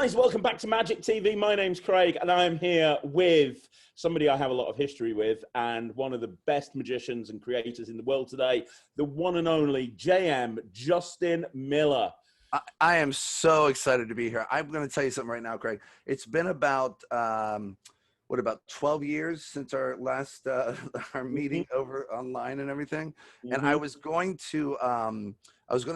Guys, welcome back to Magic TV. My name's Craig, and I'm here with somebody I have a lot of history with, and one of the best magicians and creators in the world today, the one and only JM Justin Miller. I am so excited to be here. I'm going to tell you something right now, Craig. It's been about, about 12 years since our last our meeting over online and everything. And I was going to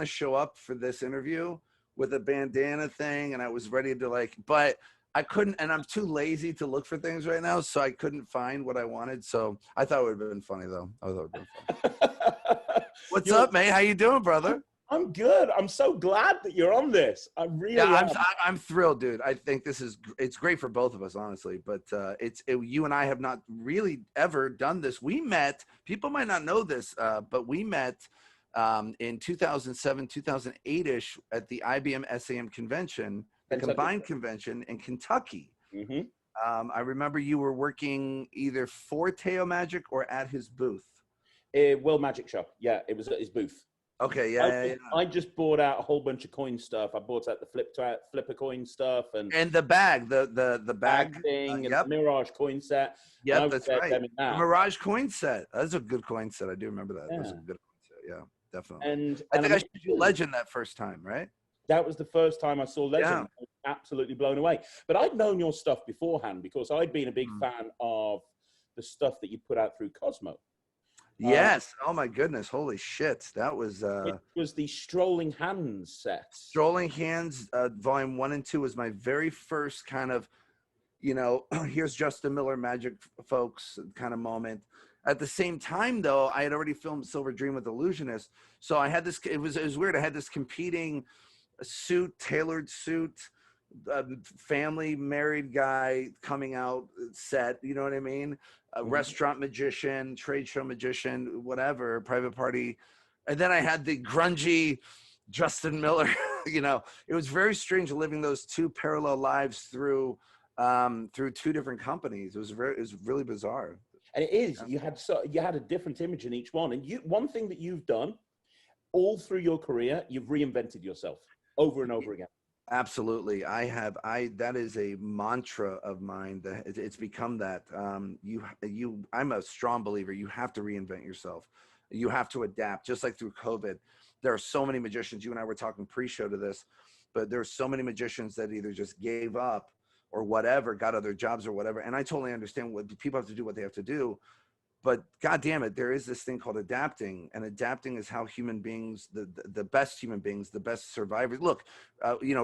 show up for this interview with a bandana thing, and I was ready to but I couldn't, and I'm too lazy to look for things right now, so I couldn't find what I wanted. So I thought it would have been funny, though. I thought it would have been fun. What's up, man? How you doing, brother? I'm good. I'm so glad that you're on this. I really am. I'm thrilled, dude. I think it's great for both of us, honestly. But you and I have not really ever done this. We met. People might not know this, but we met in 2007, 2008-ish at the IBM SAM convention, the combined convention in Kentucky. I remember you were working either for Teo Magic or at his booth. World Magic Shop. Yeah, it was at his booth. Okay, I just bought out a whole bunch of coin stuff. I bought out the flipper coin stuff and the bag, the bag thing, and the Mirage coin set. Yeah, that's right. The Mirage coin set. That's a good coin set. I do remember that. Yeah. That was a good coin set. Yeah, definitely. And I think I showed you Legend that first time, right? That was the first time I saw Legend. Yeah. I was absolutely blown away. But I'd known your stuff beforehand because I'd been a big fan of the stuff that you put out through Cosmo. Yes. Oh my goodness. Holy shit. That was it was the Strolling Hands set. Strolling Hands volume 1 and 2 was my very first kind of, here's Justin Miller Magic folks kind of moment. At the same time though, I had already filmed Silver Dream with Illusionist. So I had this, it was weird. I had this competing suit, tailored suit, family married guy coming out set, you know what I mean? A restaurant magician, trade show magician, whatever, private party. And then I had the grungy Justin Miller. It was very strange living those two parallel lives through two different companies. It was really bizarre. And it is, you had a different image in each one. And one thing that you've done all through your career, you've reinvented yourself over and over again. Absolutely. That is a mantra of mine. That it's become that. I'm a strong believer. You have to reinvent yourself. You have to adapt. Just like through COVID, there are so many magicians. You and I were talking pre-show to this, but there are so many magicians that either just gave up or whatever, got other jobs or whatever. And I totally understand what people have to do, what they have to do. But God damn it, there is this thing called adapting, and adapting is how human beings, the best human beings, the best survivors. Look,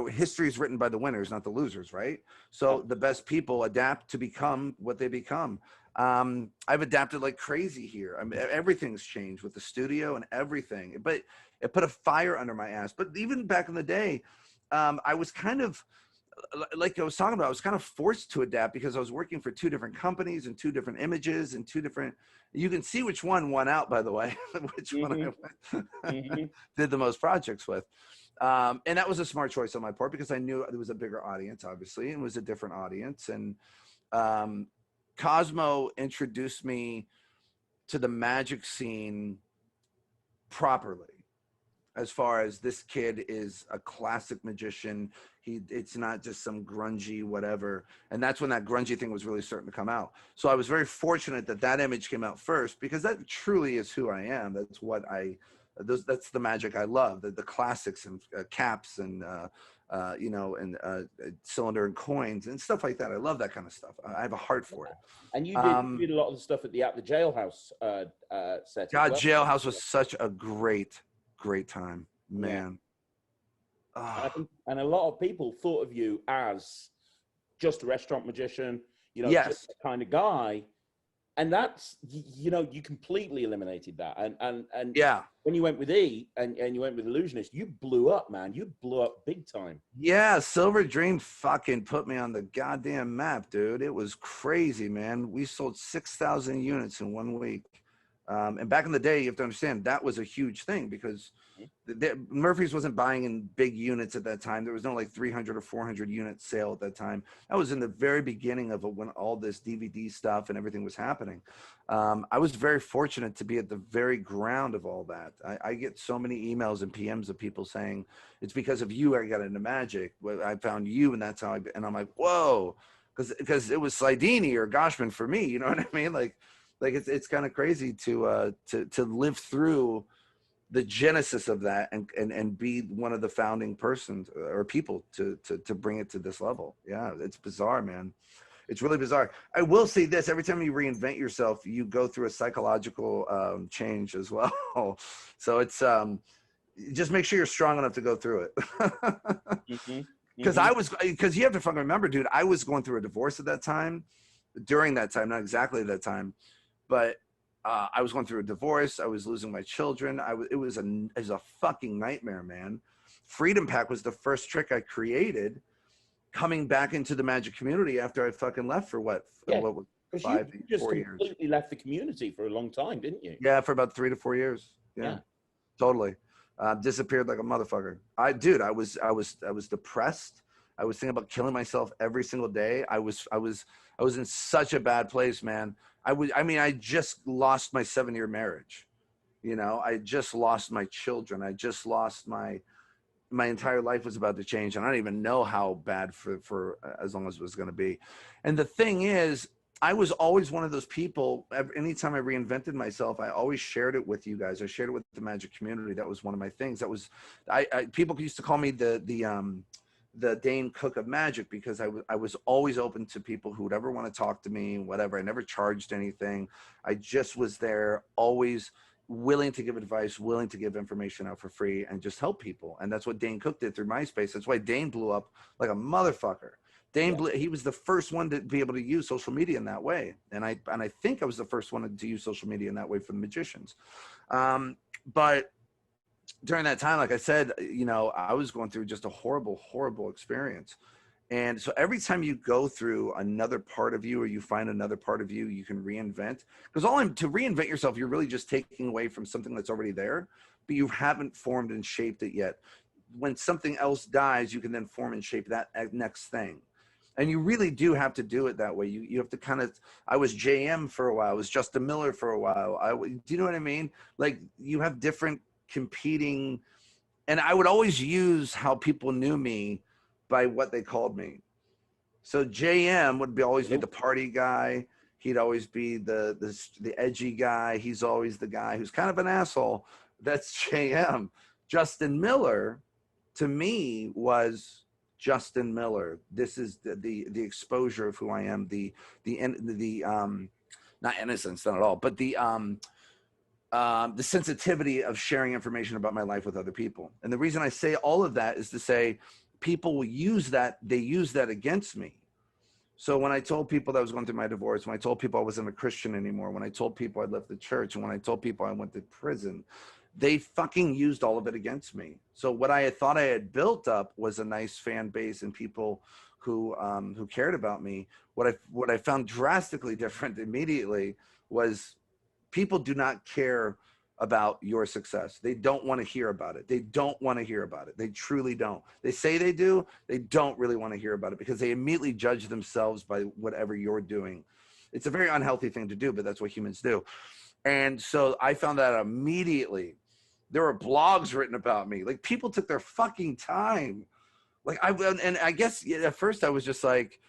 history is written by the winners, not the losers, right? So the best people adapt to become what they become. I've adapted like crazy here. I mean, everything's changed with the studio and everything, but it put a fire under my ass. But even back in the day, I was kind of, like I was talking about, I was kind of forced to adapt because I was working for two different companies and two different images and two different, you can see which one won out, by the way, which one I did the most projects with. And that was a smart choice on my part because I knew there was a bigger audience, obviously, and it was a different audience. And Cosmo introduced me to the magic scene properly. As far as this kid is a classic magician, it's not just some grungy whatever. And that's when that grungy thing was really starting to come out. So I was very fortunate that image came out first because that truly is who I am. That's what that's the magic I love, the classics and caps and cylinder and coins and stuff like that. I love that kind of stuff. I have a heart for it. And you did a lot of the stuff at the Jailhouse set. God, Jailhouse was such a great time, man. And a lot of people thought of you as just a restaurant magician, just that kind of guy. And that's, you completely eliminated that. And yeah, when you went with E and you went with Illusionist, you blew up, man. You blew up big time. Yeah, Silver Dream fucking put me on the goddamn map, dude. It was crazy, man. We sold 6,000 units in 1 week. And back in the day, you have to understand that was a huge thing because Murphy's wasn't buying in big units at that time. There was no like 300 or 400 unit sale at that time. That was in the very beginning of when all this DVD stuff and everything was happening. I was very fortunate to be at the very ground of all that. I get so many emails and PMs of people saying, it's because of you I got into magic. I found you, and that's how and I'm like, whoa, because it was Slidini or Goshman for me. You know what I mean? Like it's kind of crazy to live through the genesis of that and be one of the founding persons or people to bring it to this level. Yeah, it's bizarre, man. It's really bizarre. I will say this: every time you reinvent yourself, you go through a psychological change as well. So it's just make sure you're strong enough to go through it. Because you have to fucking remember, dude, I was going through a divorce at that time, during that time, not exactly that time, but I was going through a divorce. I was losing my children. It was a fucking nightmare, man. Freedom Pack was the first trick I created coming back into the magic community after I fucking left for what 5 you just 4 years. Completely left the community for a long time, didn't you? Yeah, for about 3 to 4 years. Yeah. Totally. Disappeared like a motherfucker. I was depressed. I was thinking about killing myself every single day. I was in such a bad place, man. I just lost my 7-year marriage. You know, I just lost my children. I just lost my entire life was about to change. And I don't even know how bad for as long as it was going to be. And the thing is, I was always one of those people. Anytime I reinvented myself, I always shared it with you guys. I shared it with the magic community. That was one of my things. That was, people used to call me the Dane Cook of magic, because I was always open to people who would ever want to talk to me, whatever. I never charged anything. I just was there, always willing to give advice, willing to give information out for free and just help people. And that's what Dane Cook did through MySpace. That's why Dane blew up like a motherfucker. He was the first one to be able to use social media in that way. And I think I was the first one to use social media in that way for the magicians. But during that time, like I said, you know, I was going through just a horrible, horrible experience. And so every time you go through another part of you, or you find another part of you, you can reinvent. Because to reinvent yourself, you're really just taking away from something that's already there, but you haven't formed and shaped it yet. When something else dies, you can then form and shape that next thing. And you really do have to do it that way. You have to kind of, I was JM for a while. I was Justin Miller for a while. Do you know what I mean? Like, you have different competing, and I would always use how people knew me by what they called me. So JM would always be the party guy. He'd always be the edgy guy. He's always the guy who's kind of an asshole. That's JM. Justin Miller, to me, was Justin Miller. This is the exposure of who I am. The not innocence, not at all, but the sensitivity of sharing information about my life with other people. And the reason I say all of that is to say, people will use that. They use that against me. So when I told people that I was going through my divorce, when I told people I wasn't a Christian anymore, when I told people I left the church, and when I told people I went to prison, they fucking used all of it against me. So what I had thought I had built up was a nice fan base and people who cared about me. What I found drastically different immediately was people do not care about your success. They don't want to hear about it. They don't want to hear about it. They truly don't. They say they do. They don't really want to hear about it because they immediately judge themselves by whatever you're doing. It's a very unhealthy thing to do, but that's what humans do. And so I found that immediately. There were blogs written about me. Like, people took their fucking time. Like, I guess at first I was just like,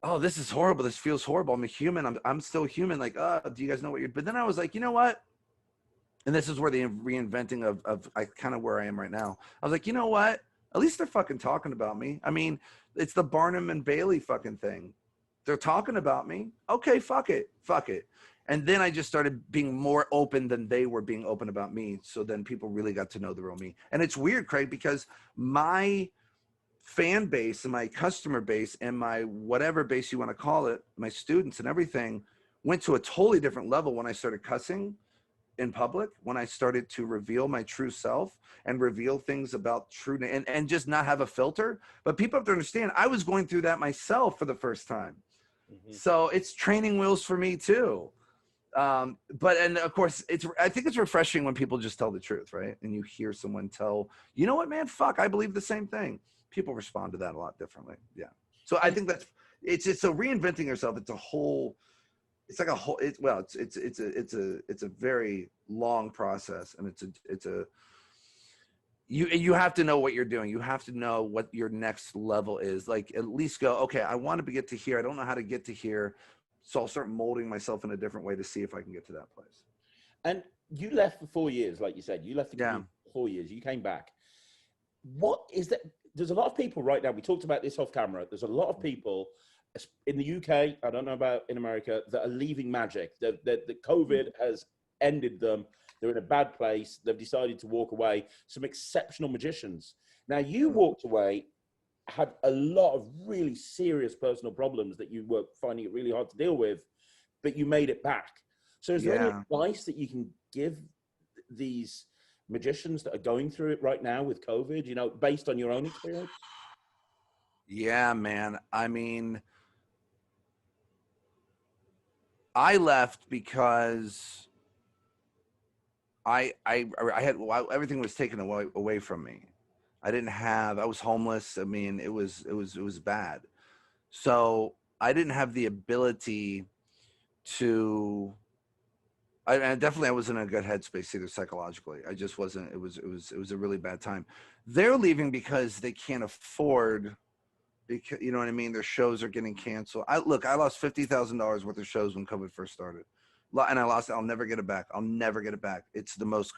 oh, this is horrible. This feels horrible. I'm a human. I'm still human. Like, do you guys know what you're, but then I was like, you know what? And this is where the reinventing of kind of where I am right now. I was like, you know what? At least they're fucking talking about me. I mean, it's the Barnum and Bailey fucking thing. They're talking about me. Okay, fuck it. And then I just started being more open than they were being open about me. So then people really got to know the real me. And it's weird, Craig, because my fan base and my customer base and my whatever base you want to call it, my students and everything, went to a totally different level when I started cussing in public, when I started to reveal my true self and reveal things about true and just not have a filter. But people have to understand, I was going through that myself for the first time. Mm-hmm. So it's training wheels for me too. But and of course, I think it's refreshing when people just tell the truth, right? And you hear someone tell, you know what, man, fuck, I believe the same thing. People respond to that a lot differently. Yeah. So I think it's so reinventing yourself. It's a whole. It's like a whole. It's a very long process, and it's a. You have to know what you're doing. You have to know what your next level is. Like at least go, okay, I want to get to here. I don't know how to get to here. So I'll start molding myself in a different way to see if I can get to that place. And you left for 4 years, like you said. You left the community for 4 years. You came back. What is that? There's a lot of people right now. We talked about this off camera. There's a lot of people in the UK, I don't know about in America, that are leaving magic. The COVID has ended them. They're in a bad place. They've decided to walk away. Some exceptional magicians. Now, you walked away, had a lot of really serious personal problems that you were finding it really hard to deal with, but you made it back. So is there any advice that you can give these magicians that are going through it right now with COVID, you know, based on your own experience? Yeah, man. I mean, I left because I had everything was taken away from me. I was homeless. I mean, it was bad. So I didn't have the ability to, I wasn't in a good headspace either psychologically. I just wasn't. It was a really bad time. They're leaving because they can't afford, because, you know what I mean? Their shows are getting canceled. I lost $50,000 worth of shows when COVID first started. And I'll never get it back. I'll never get it back. It's the most,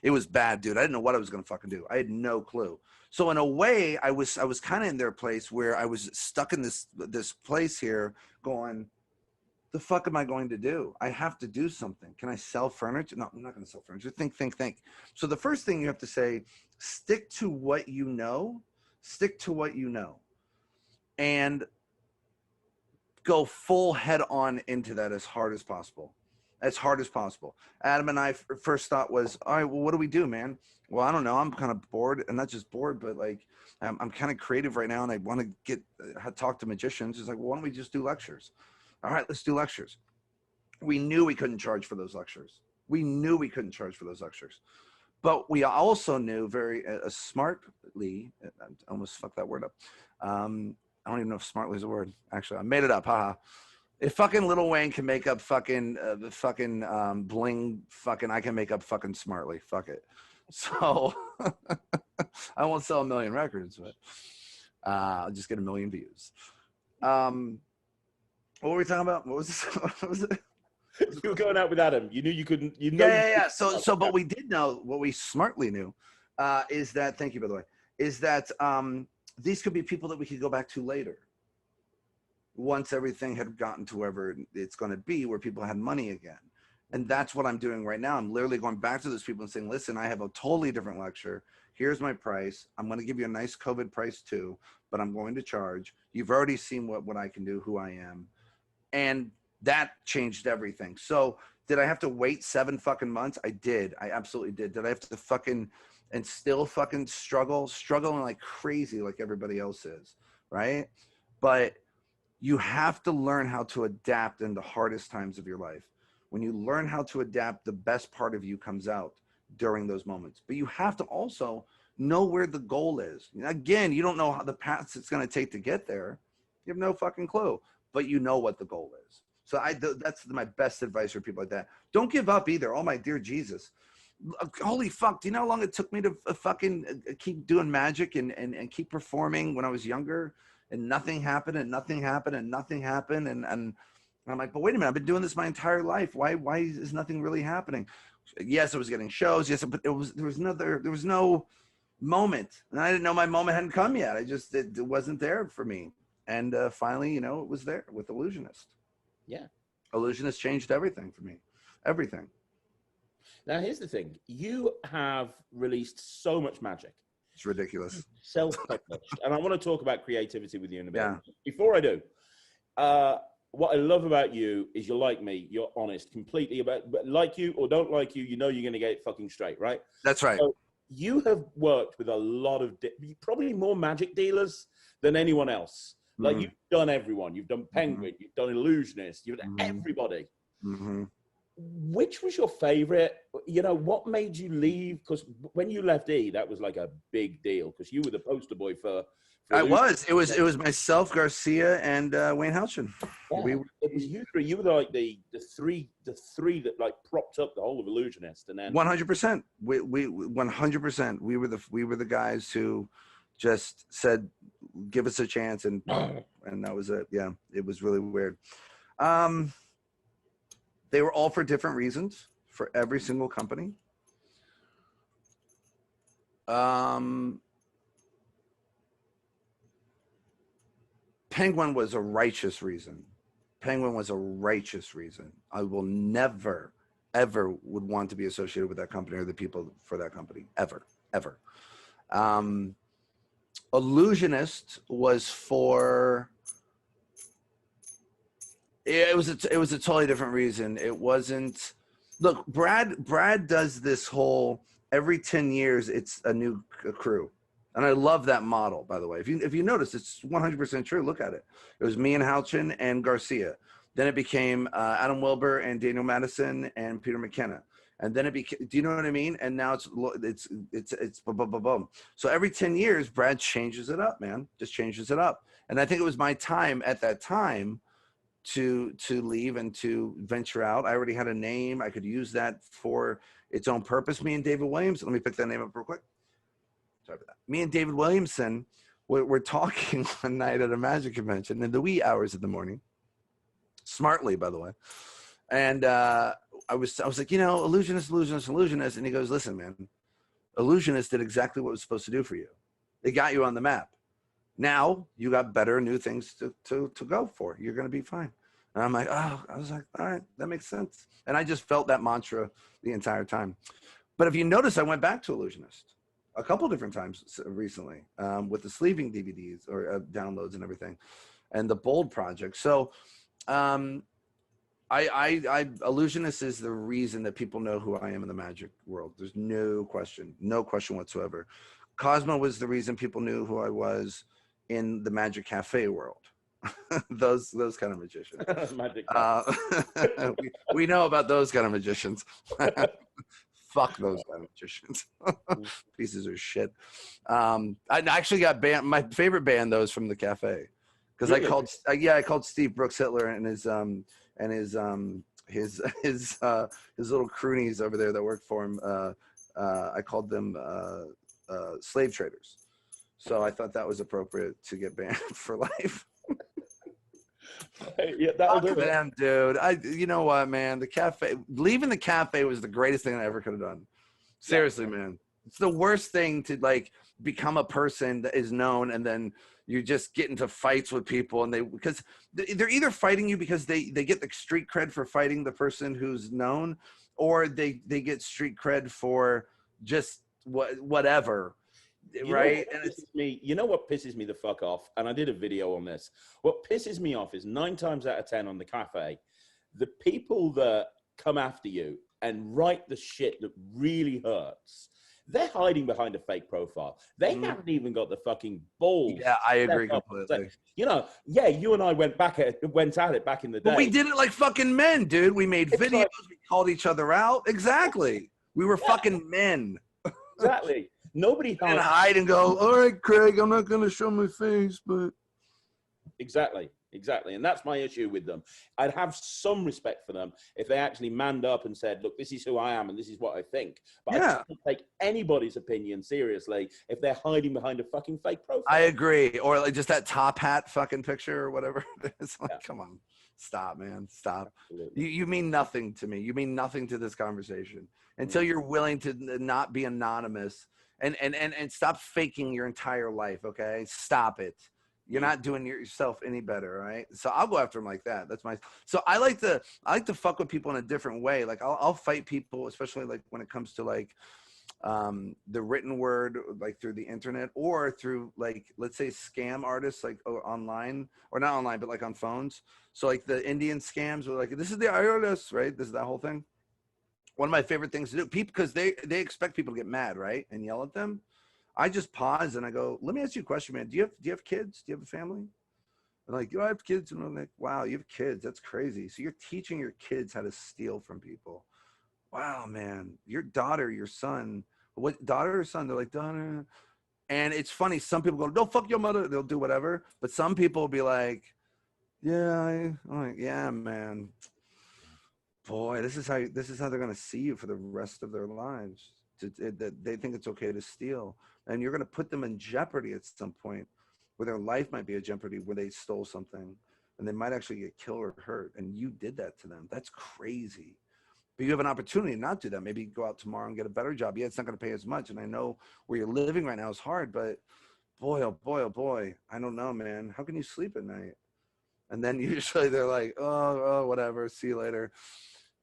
it was bad, dude. I didn't know what I was going to fucking do. I had no clue. So in a way, I was kind of in their place where I was stuck in this place here going, the fuck am I going to do? I have to do something. Can I sell furniture? No, I'm not going to sell furniture. Think. So the first thing you have to say, stick to what you know. Stick to what you know. And go full head on into that as hard as possible. Adam and I first thought was, all right, well, what do we do, man? Well, I don't know. I'm kind of bored, and not just bored, but like I'm kind of creative right now, and I want to talk to magicians. It's like, well, why don't we just do lectures? All right, let's do lectures. We knew we couldn't charge for those lectures. But we also knew very smartly, I almost fucked that word up. I don't even know if smartly is a word. Actually, I made it up. Haha. If fucking Lil Wayne can make up fucking bling, fucking I can make up fucking smartly. Fuck it. So I won't sell 1 million records, but I'll just get 1 million views. What were we talking about? What was this? What was it? You were going out with Adam. You knew you couldn't. You know. Yeah. So, but we did know what we smartly knew is that. Thank you, by the way. Is that these could be people that we could go back to later. Once everything had gotten to wherever it's going to be, where people had money again. And that's what I'm doing right now. I'm literally going back to those people and saying, listen, I have a totally different lecture. Here's my price. I'm going to give you a nice COVID price too, but I'm going to charge. You've already seen what I can do, who I am. And that changed everything. So did I have to wait 7 fucking months? I did. I absolutely did. Did I have to fucking and still fucking struggling like crazy like everybody else is, right? But you have to learn how to adapt in the hardest times of your life. When you learn how to adapt, the best part of you comes out during those moments. But you have to also know where the goal is. Again, you don't know how the paths it's going to take to get there. You have no fucking clue, but you know what the goal is. So that's my best advice for people like that. Don't give up either. Oh my dear Jesus. Holy fuck, do you know how long it took me to fucking keep doing magic and keep performing when I was younger, and nothing happened and nothing happened and nothing happened, and I'm like, but wait a minute, I've been doing this my entire life. Why is nothing really happening? Yes, I was getting shows, yes, but there was no moment, and I didn't know my moment hadn't come yet. It wasn't there for me. And finally, it was there with Illusionist. Yeah. Illusionist changed everything for me. Everything. Now, here's the thing. You have released so much magic. It's ridiculous. Self-published. And I want to talk about creativity with you in a bit. Yeah. Before I do, what I love about you is you're like me. You're honest completely but like you or don't like you, you're going to get it fucking straight, right? That's right. So you have worked with a lot of, probably more magic dealers than anyone else. Like you've done everyone. You've done Penguin. You've done Illusionist. You've done everybody. Mm-hmm. Which was your favorite? You know, what made you leave? Because when you left E, that was like a big deal because you were the poster boy for I was. It was myself, Garcia, and Wayne Houchin. Yeah, it was you three. You were like the three that like propped up the whole of Illusionist, and then 100%. We 100%. We were the guys who just said, "Give us a chance," and that was it. Yeah, it was really weird. They were all for different reasons for every single company. Penguin was a righteous reason. Penguin was a righteous reason. I will never, ever would want to be associated with that company or the people for that company. Ever, ever. Illusionist was for... It was a totally different reason. It wasn't... Look, Brad does this whole... Every 10 years, it's a new crew. And I love that model, by the way. If you notice, it's 100% true. Look at it. It was me and Houchin and Garcia. Then it became Adam Wilber and Daniel Madison and Peter McKenna. And then it became, do you know what I mean? And now it's boom, boom, boom, boom. So every 10 years, Brad changes it up, man. Just changes it up. And I think it was my time at that time to leave and to venture out. I already had a name. I could use that for its own purpose. Me and David Williams. Let me pick that name up real quick. Sorry for that. Me and David Williamson were talking one night at a magic convention in the wee hours of the morning. Smartly, by the way. And I was like, you know, illusionist. And he goes, listen, man, Illusionist did exactly what it was supposed to do for you. It got you on the map. Now you got better new things to go for. You're going to be fine. And I'm like, oh, I was like, all right, that makes sense. And I just felt that mantra the entire time. But if you notice, I went back to Illusionist a couple different times recently with the sleeving DVDs or downloads and everything, and the Bold project. So Illusionist is the reason that people know who I am in the magic world. There's no question whatsoever. Cosmo was the reason people knew who I was in the Magic Cafe world. those kind of magicians. we know about those kind of magicians. Fuck those kind of magicians. Pieces of shit. I actually got banned. My favorite band though is from the cafe, because really? I called Steve Brooks Hitler and his little croonies over there that worked for him. I called them slave traders. So I thought that was appropriate to get banned for life. Yeah, that'll do them, dude. You know what, man? Leaving the cafe was the greatest thing I ever could have done. Seriously, man. It's the worst thing to like become a person that is known and then you just get into fights with people because they're either fighting you because they get the street cred for fighting the person who's known, or they get street cred for just whatever. Right. You know what pisses me the fuck off? And I did a video on this. What pisses me off is 9 times out of 10 on the cafe, the people that come after you and write the shit that really hurts, they're hiding behind a fake profile. They haven't even got the fucking balls. Yeah, I agree completely. You know, yeah, you and I went at it back in the day. But we did it like fucking men, dude. We made videos. Like, we called each other out. Exactly. We were fucking men. Exactly. Nobody can hide and go, all right, Craig, I'm not going to show my face, but. Exactly. And that's my issue with them. I'd have some respect for them if they actually manned up and said, look, this is who I am and this is what I think. But I don't take anybody's opinion seriously if they're hiding behind a fucking fake profile. I agree. Or like just that top hat fucking picture or whatever. It's like, come on. Stop, man. Stop. You mean nothing to me. You mean nothing to this conversation until you're willing to not be anonymous. And stop faking your entire life, okay? Stop it. You're not doing yourself any better, right? So I'll go after them like that. That's my. So I like to fuck with people in a different way. Like I'll fight people, especially like when it comes to like the written word, like through the internet or through like, let's say scam artists, like online or not online, but like on phones. So like the Indian scams were like, this is the IRS, right? This is that whole thing. One of my favorite things to do, people, because they expect people to get mad, right, and yell at them. I just pause and I go, let me ask you a question, man. Do you have kids? Do you have a family? And like, I have kids. And I'm like, wow, you have kids. That's crazy. So you're teaching your kids how to steal from people. Wow, man. Your daughter, your son, what daughter or son? They're like, daughter. And it's funny. Some people go, no, fuck your mother. They'll do whatever. But some people will be like, yeah, I'm like, yeah, man. Boy, this is how they're gonna see you for the rest of their lives. They think it's okay to steal, and you're gonna put them in jeopardy at some point, where their life might be a jeopardy, where they stole something, and they might actually get killed or hurt, and you did that to them. That's crazy. But you have an opportunity to not do that. Maybe go out tomorrow and get a better job. Yeah, it's not gonna pay as much, and I know where you're living right now is hard, but boy, oh boy, oh boy, I don't know, man. How can you sleep at night? And then usually they're like, oh, whatever, see you later.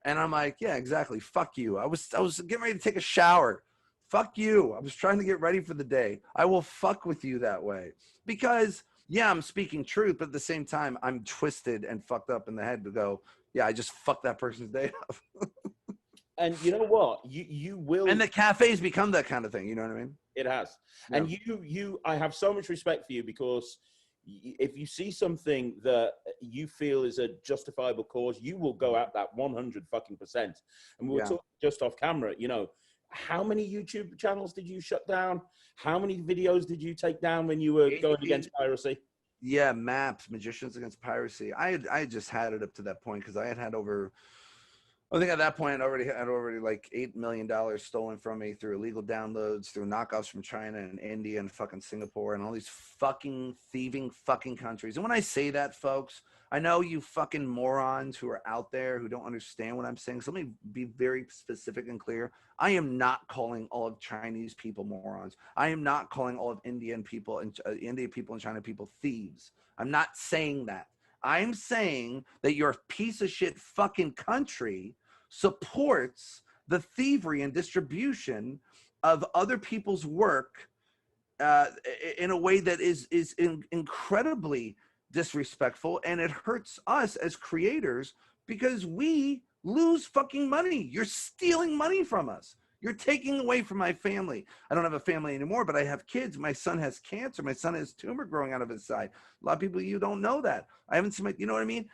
And I'm like, yeah, exactly. Fuck you. I was getting ready to take a shower. Fuck you. I was trying to get ready for the day. I will fuck with you that way. Because yeah, I'm speaking truth, but at the same time, I'm twisted and fucked up in the head to go, yeah, I just fucked that person's day up. And you know what? You will. And the cafes become that kind of thing. You know what I mean? It has. Yeah. And I have so much respect for you, because if you see something that you feel is a justifiable cause, you will go at that 100 fucking percent. And we were talking just off camera, you know, how many YouTube channels did you shut down? How many videos did you take down when you were going against piracy? Yeah, MAPS, Magicians Against Piracy. I just had it up to that point because I had over, I think at that point I had already like $8 million stolen from me through illegal downloads, through knockoffs from China and India and fucking Singapore and all these fucking thieving fucking countries. And when I say that, folks, I know you fucking morons who are out there who don't understand what I'm saying. So let me be very specific and clear. I am not calling all of Chinese people morons. I am not calling all of Indian people and China people thieves. I'm not saying that. I'm saying that your piece of shit fucking country supports the thievery and distribution of other people's work in a way that is incredibly disrespectful, and it hurts us as creators because we lose fucking money. You're stealing money from us. You're taking away from my family. I don't have a family anymore, but I have kids. My son has cancer. My son has tumor growing out of his side. A lot of people, you don't know that. I haven't seen my, you know what I mean?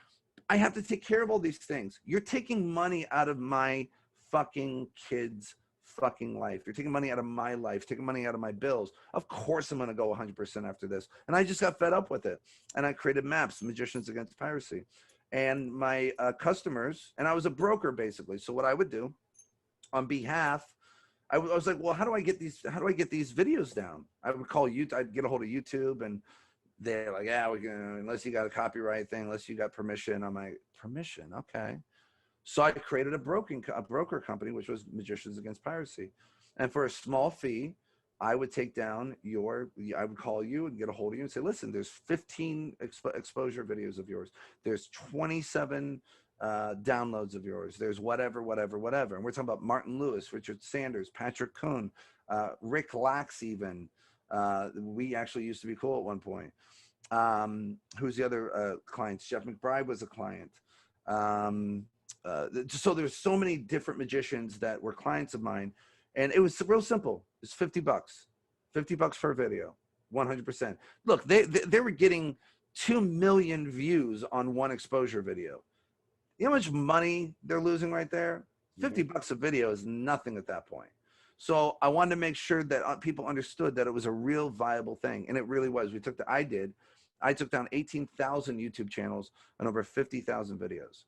I have to take care of all these things. You're taking money out of my fucking kids' fucking life. You're taking money out of my life, taking money out of my bills. Of course I'm going to go 100% after this. And I just got fed up with it. And I created MAPS, Magicians Against Piracy. And my customers, and I was a broker basically. So what I would do on behalf, I was like, well, how do I get these videos down? I would call you, I'd get a hold of YouTube, and they're like, yeah, we can, unless you got a copyright thing, unless you got permission. I'm like, permission? Okay. So I created a broker company, which was Magicians Against Piracy. And for a small fee, I would take down I would call you and get a hold of you and say, listen, there's 15 exposure videos of yours. There's 27 downloads of yours. There's whatever. And we're talking about Martin Lewis, Richard Sanders, Patrick Kuhn, Rick Lax even. We actually used to be cool at one point. Who's the other clients? Jeff McBride was a client. So there's so many different magicians that were clients of mine, and it was real simple. It's $50 per video, 100%. Look, they were getting 2 million views on one exposure video. You know how much money they're losing right there? $50 a video is nothing at that point. So I wanted to make sure that people understood that it was a real viable thing, and it really was. I took down 18,000 YouTube channels and over 50,000 videos.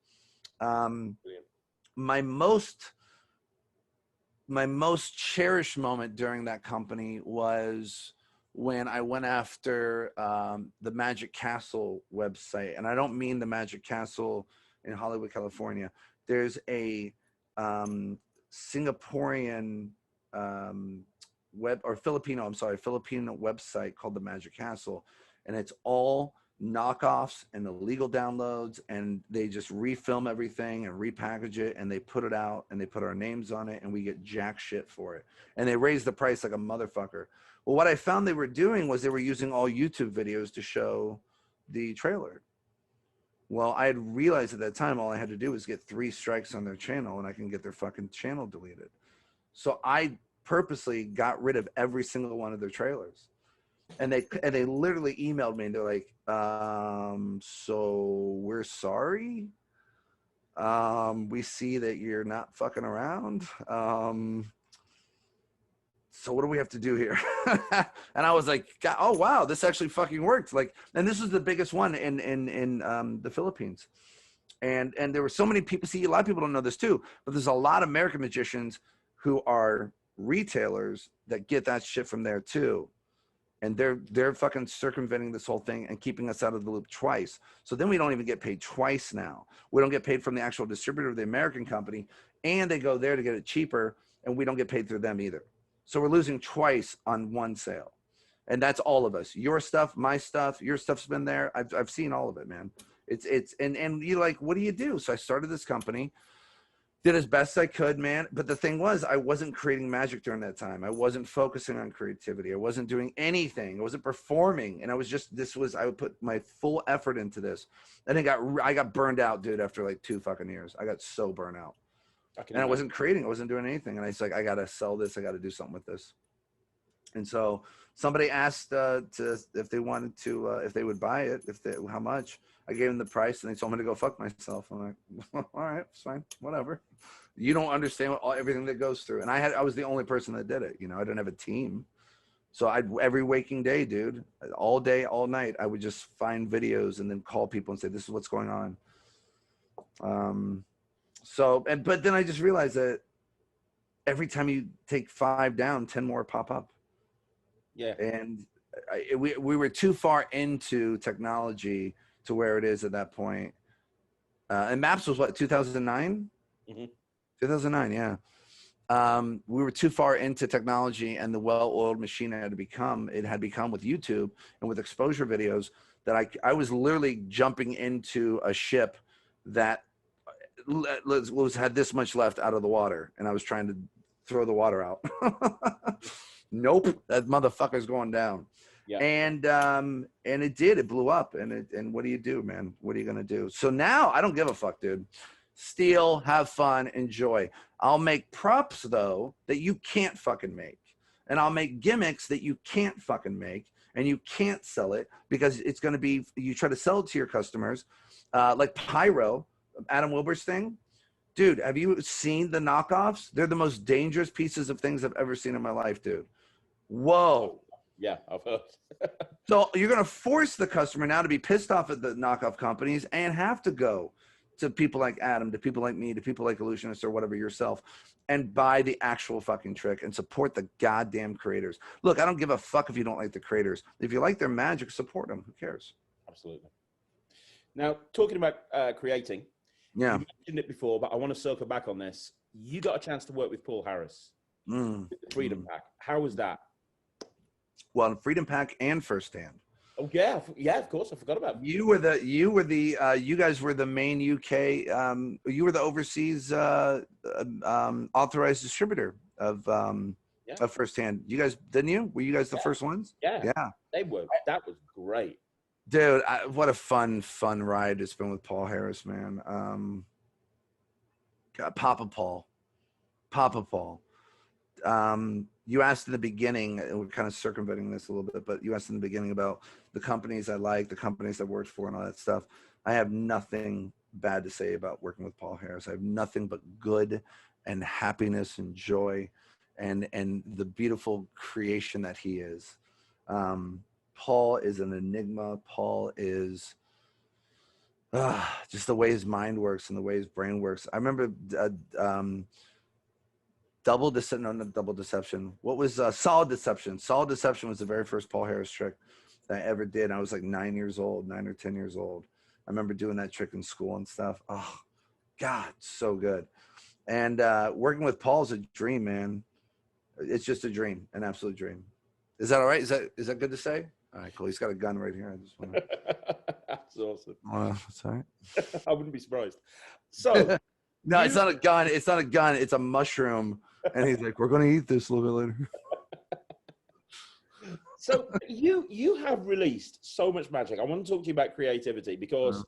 My most cherished moment during that company was when I went after the Magic Castle website. And I don't mean the Magic Castle in Hollywood, California. There's a Singaporean Filipino website called the Magic Castle. And it's all knockoffs and illegal downloads, and they just refilm everything and repackage it, and they put it out and they put our names on it, and we get jack shit for it. And they raise the price like a motherfucker. Well, what I found they were doing was they were using all YouTube videos to show the trailer. Well, I had realized at that time all I had to do was get 3 strikes on their channel and I can get their fucking channel deleted. So I purposely got rid of every single one of their trailers. And they literally emailed me and they're like, so we're sorry. We see that you're not fucking around. So what do we have to do here? And I was like, oh wow, this actually fucking worked. Like, and this was the biggest one in the Philippines. And there were so many people. See, a lot of people don't know this too, but there's a lot of American magicians who are retailers that get that shit from there too. And they're fucking circumventing this whole thing and keeping us out of the loop twice. So then we don't even get paid twice now. We don't get paid from the actual distributor of the American company, and they go there to get it cheaper, and we don't get paid through them either. So we're losing twice on one sale. And that's all of us. Your stuff, my stuff, your stuff's been there. I've seen all of it, man. And you're like, what do you do? So I started this company, did as best I could, man. But the thing was, I wasn't creating magic during that time. I wasn't focusing on creativity. I wasn't doing anything. I wasn't performing. And I was just, I would put my full effort into this. And I got burned out, dude, after like 2 fucking years. I got so burnt out. And I wasn't creating, I wasn't doing anything. And I was like, I got to sell this. I got to do something with this. And so somebody asked if they wanted to, if they would buy it, how much. I gave them the price, and they told me to go fuck myself. I'm like, all right, it's fine, whatever. You don't understand everything that goes through. And I was the only person that did it. You know, I didn't have a team. So every waking day, dude, all day, all night, I would just find videos and then call people and say, this is what's going on. But then I just realized that every time you take 5 down, 10 more pop up. Yeah. And we were too far into technology to where it is at that point. And Maps was what, 2009? Mm-hmm. 2009, yeah. We were too far into technology and the well-oiled machine it had become with YouTube and with exposure videos that I was literally jumping into a ship that had this much left out of the water, and I was trying to throw the water out. Nope, that motherfucker's going down. Yeah. And it blew up. And what do you do, man? What are you gonna do? So now I don't give a fuck, dude. Steal, have fun, enjoy. I'll make props though that you can't fucking make, and I'll make gimmicks that you can't fucking make, and you can't sell it because it's gonna be, you try to sell it to your customers, like Pyro, Adam Wilber's thing. Dude, have you seen the knockoffs? They're the most dangerous pieces of things I've ever seen in my life, dude. Whoa. Yeah, I've heard. So you're going to force the customer now to be pissed off at the knockoff companies and have to go to people like Adam, to people like me, to people like Illusionist or whatever yourself, and buy the actual fucking trick and support the goddamn creators. Look, I don't give a fuck if you don't like the creators. If you like their magic, support them. Who cares? Absolutely. Now, talking about creating, yeah, you mentioned it before, but I want to circle back on this. You got a chance to work with Paul Harris, with the Freedom Pack. How was that? Well, Freedom Pack and First Hand. Oh yeah, yeah, of course. I forgot about you guys were the main UK. You were the overseas authorized distributor of First Hand. You guys, didn't you? Were you guys the first ones? Yeah, yeah, they were. That was great, dude. What a fun ride it's been with Paul Harris, man. Papa Paul. You asked in the beginning, and we're kind of circumventing this a little bit, but you asked in the beginning about the companies I like, the companies I worked for, and all that stuff. I have nothing bad to say about working with Paul Harris. I have nothing but good and happiness and joy and the beautiful creation that he is. Paul is an enigma. Paul is just the way his mind works and the way his brain works. I remember Double Deception. What was Solid Deception? Solid Deception was the very first Paul Harris trick that I ever did. I was like 9 or 10 years old. I remember doing that trick in school and stuff. Oh, God, so good. And working with Paul is a dream, man. It's just a dream, an absolute dream. Is that all right? Is that good to say? All right, cool. He's got a gun right here. I just want to. That's awesome. That's all right. I wouldn't be surprised. So. No, it's not a gun. It's not a gun. It's a mushroom. And he's like, we're going to eat this a little bit later. So you have released so much magic. I want to talk to you about creativity because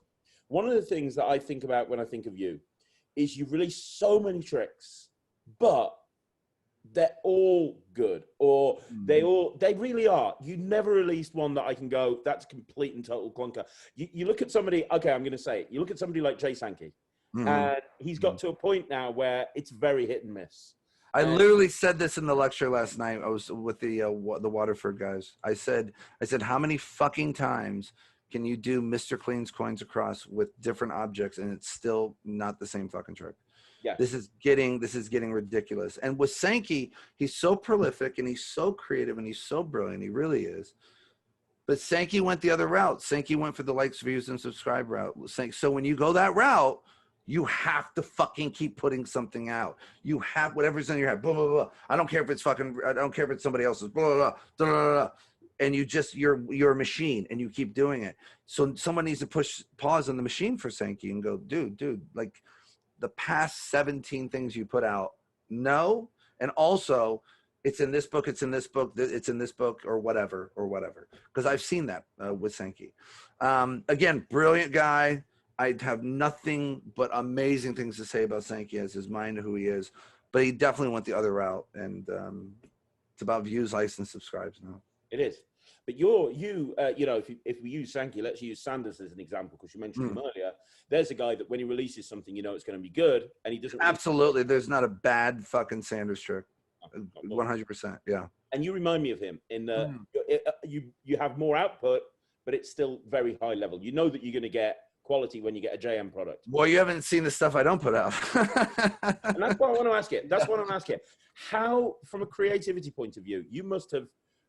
one of the things that I think about when I think of you is you've released so many tricks, but they're all good, or they really are. You never released one that I can go, that's complete and total clunker. You look at somebody, okay, I'm going to say it. You look at somebody like Jay Sankey, and he's got to a point now where it's very hit and miss. I literally said this in the lecture last night. I was with the Waterford guys. I said, how many fucking times can you do Mr. Clean's Coins Across with different objects and it's still not the same fucking trick? Yeah. This is getting ridiculous. And with Sankey, he's so prolific and he's so creative and he's so brilliant. He really is. But Sankey went the other route. Sankey went for the likes, views, and subscribe route. So when you go that route, you have to fucking keep putting something out. You have whatever's in your head. Blah, blah, blah. I don't care if it's somebody else's. Blah, blah, blah, blah, blah, blah. And you're a machine and you keep doing it. So someone needs to push pause on the machine for Sankey and go, dude, like the past 17 things you put out, no. And also it's in this book, it's in this book, it's in this book, or whatever. Because I've seen that with Sankey. Again, brilliant guy. I have nothing but amazing things to say about Sankey as his mind, who he is, but he definitely went the other route. And it's about views, likes, and subscribes now. It is. But you know, if we use Sankey, let's use Sanders as an example, because you mentioned him earlier. There's a guy that when he releases something, you know it's going to be good, and he doesn't. Absolutely, there's not a bad fucking Sanders trick. 100%, yeah. And you remind me of him in the you have more output, but it's still very high level. You know that you're going to get quality when you get a JM product. Well, you haven't seen the stuff I don't put out. And that's what I want to ask you. That's what I want to ask you. How, from a creativity point of view, you must have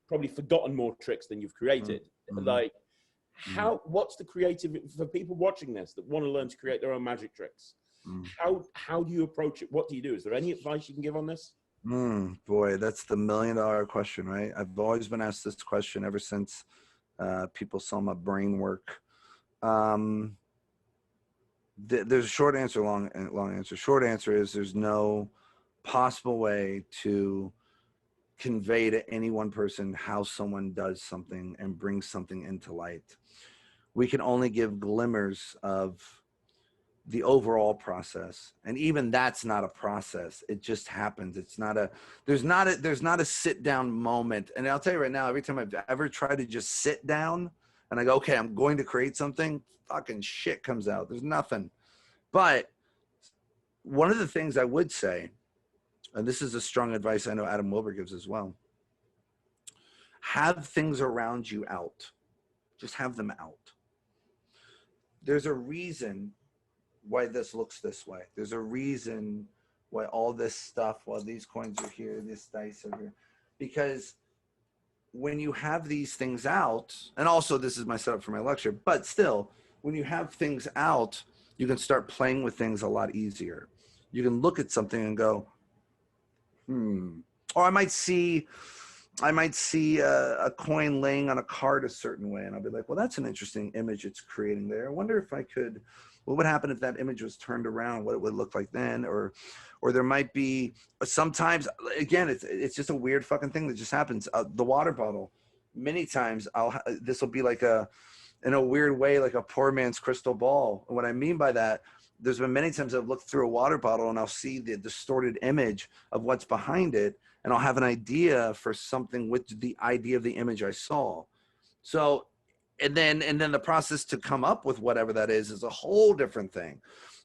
probably forgotten more tricks than you've created. Like, what's the creative for people watching this that want to learn to create their own magic tricks? How do you approach it? What do you do? Is there any advice you can give on this? Boy, that's the $1 million question, right? I've always been asked this question ever since people saw my brain work. There's a short answer, long answer. Short answer is there's no possible way to convey to any one person how someone does something and brings something into light. We can only give glimmers of the overall process, and even that's not a process. It just happens. It's not a there's not a sit down moment. And I'll tell you right now, every time I've ever tried to just sit down and I go, okay, I'm going to create something, fucking shit comes out. There's nothing. But one of the things I would say, and this is a strong advice I know Adam Wilber gives as well, have things around you out. Just have them out. There's a reason why this looks this way. There's a reason why all this stuff, while these coins are here, this dice are here. Because when you have these things out, and also this is my setup for my lecture, but still, when you have things out, you can start playing with things a lot easier. You can look at something and go, or I might see a coin laying on a card a certain way, and I'll be like, well, that's an interesting image it's creating there. I wonder if I could, what would happen if that image was turned around, what it would look like then? Or there might be, sometimes, again, it's just a weird fucking thing that just happens. The water bottle, many times this will be like in a weird way, like a poor man's crystal ball. And what I mean by that, there's been many times I've looked through a water bottle and I'll see the distorted image of what's behind it, and I'll have an idea for something with the idea of the image I saw. So, and then the process to come up with whatever that is a whole different thing.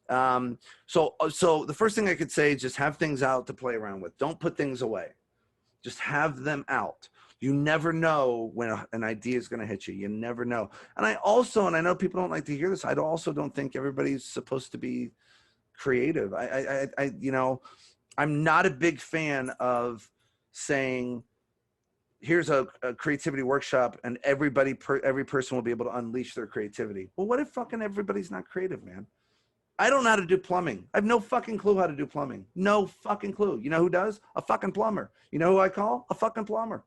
So the first thing I could say is just have things out to play around with. Don't put things away. Just have them out. You never know when an idea is going to hit you. You never know. And I know people don't like to hear this, I also don't think everybody's supposed to be creative. I'm not a big fan of saying, here's a creativity workshop and every person will be able to unleash their creativity. Well, what if fucking everybody's not creative, man? I don't know how to do plumbing. I have no fucking clue how to do plumbing. No fucking clue. You know who does? A fucking plumber. You know who I call? A fucking plumber.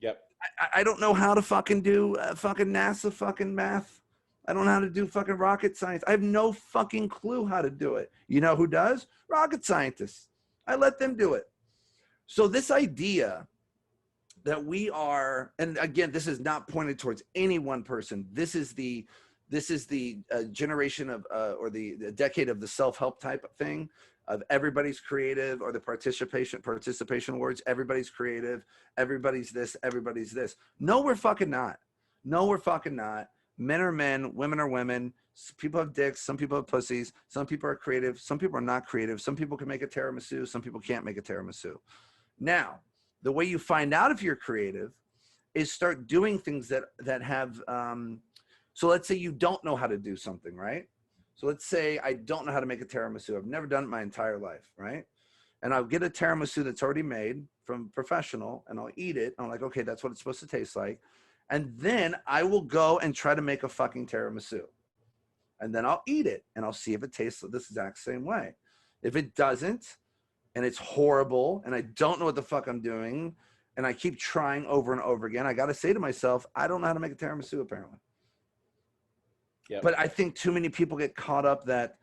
Yep. I don't know how to fucking do fucking NASA fucking math. I don't know how to do fucking rocket science. I have no fucking clue how to do it. You know who does? Rocket scientists. I let them do it. So this idea that we are, and again, this is not pointed towards any one person. This is the generation of, or the decade of the self-help type of thing. of everybody's creative, or the participation awards. Everybody's creative. Everybody's this. Everybody's this. No, we're fucking not. No, we're fucking not. Men are men. Women are women. People have dicks. Some people have pussies. Some people are creative. Some people are not creative. Some people can make a tiramisu. Some people can't make a tiramisu. Now, the way you find out if you're creative is start doing things that have, so let's say you don't know how to do something, right? So let's say I don't know how to make a tiramisu. I've never done it my entire life, right? And I'll get a tiramisu that's already made from professional, and I'll eat it. I'm like, okay, that's what it's supposed to taste like. And then I will go and try to make a fucking tiramisu. And then I'll eat it, and I'll see if it tastes the exact same way. If it doesn't, and it's horrible, and I don't know what the fuck I'm doing, and I keep trying over and over again, I got to say to myself, I don't know how to make a tiramisu, apparently. Yep. But I think too many people get caught up that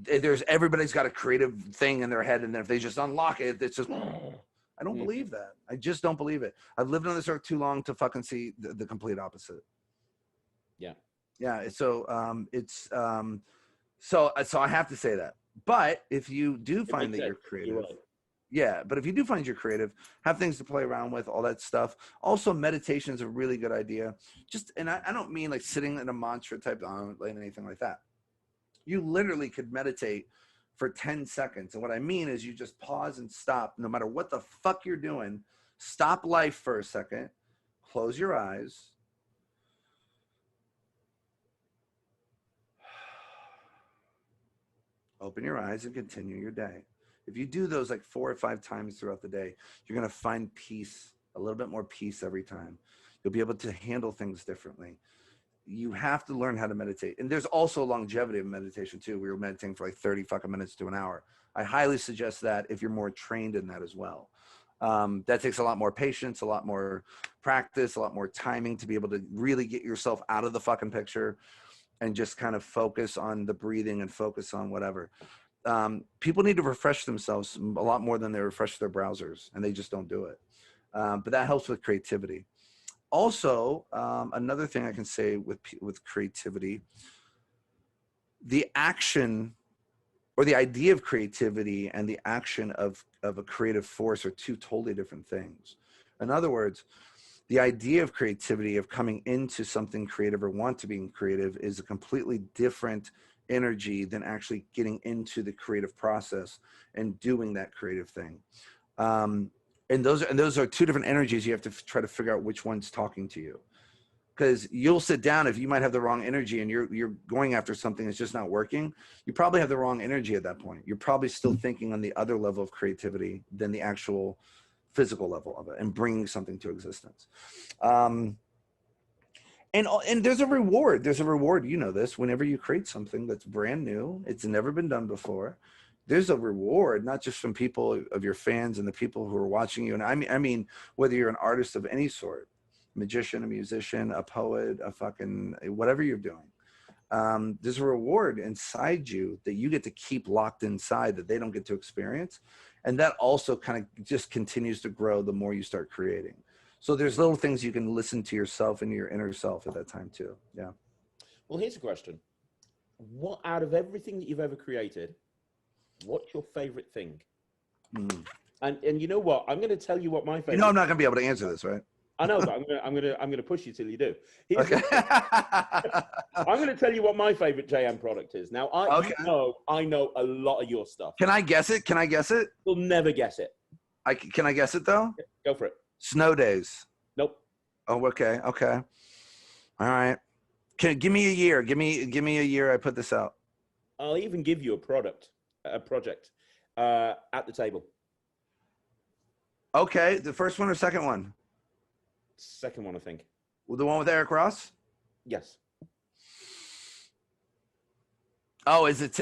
everybody's got a creative thing in their head, and then if they just unlock it, it's just, I don't believe that. I just don't believe it. I've lived on this earth too long to fucking see the complete opposite. Yeah. Yeah. So so I have to say that. But if you do find that you're creative, you're right. Yeah, but if you do find you're creative, have things to play around with, all that stuff. Also, meditation is a really good idea. And I don't mean like sitting in a mantra type, like anything like that. You literally could meditate for 10 seconds. And what I mean is you just pause and stop, no matter what the fuck you're doing. Stop life for a second. Close your eyes. Open your eyes and continue your day. If you do those like 4 or 5 times throughout the day, you're going to find peace, a little bit more peace every time. You'll be able to handle things differently. You have to learn how to meditate. And there's also longevity of meditation too. We were meditating for like 30 fucking minutes to an hour. I highly suggest that if you're more trained in that as well. That takes a lot more patience, a lot more practice, a lot more timing to be able to really get yourself out of the fucking picture and just kind of focus on the breathing and focus on whatever. People need to refresh themselves a lot more than they refresh their browsers, and they just don't do it. But that helps with creativity. Also, another thing I can say with creativity, the action or the idea of creativity and the action of a creative force are two totally different things. In other words, the idea of creativity, of coming into something creative or want to be creative, is a completely different energy than actually getting into the creative process and doing that creative thing. And those are two different energies. You have to try to figure out which one's talking to you, because you'll sit down, if you might have the wrong energy and you're going after something that's just not working, you probably have the wrong energy at that point. You're probably still thinking on the other level of creativity than the actual physical level of it and bringing something to existence. And there's a reward. There's a reward. You know this. Whenever you create something that's brand new, it's never been done before, there's a reward, not just from people of your fans and the people who are watching you. And I mean, whether you're an artist of any sort, magician, a musician, a poet, a fucking whatever you're doing, there's a reward inside you that you get to keep locked inside that they don't get to experience. And that also kind of just continues to grow the more you start creating. So there's little things you can listen to yourself and your inner self at that time too. Yeah. Well, here's a question. What, out of everything that you've ever created, what's your favorite thing? And you know what? I'm going to tell you what my favorite. You know, I'm not going to be able to answer this, right? I know, but I'm going to push you till you do. Okay. I'm going to tell you what my favorite JM product is. Now, I know a lot of your stuff. Can I guess it? Can I guess it? You'll never guess it. Can I guess it though? Go for it. Snow days. Nope. Oh, okay. Okay. All right. Give me a year. Give me a year I put this out. I'll even give you a project at the table. Okay. The first one or second one? Second one, I think. Well, the one with Eric Ross? Yes. Oh, is it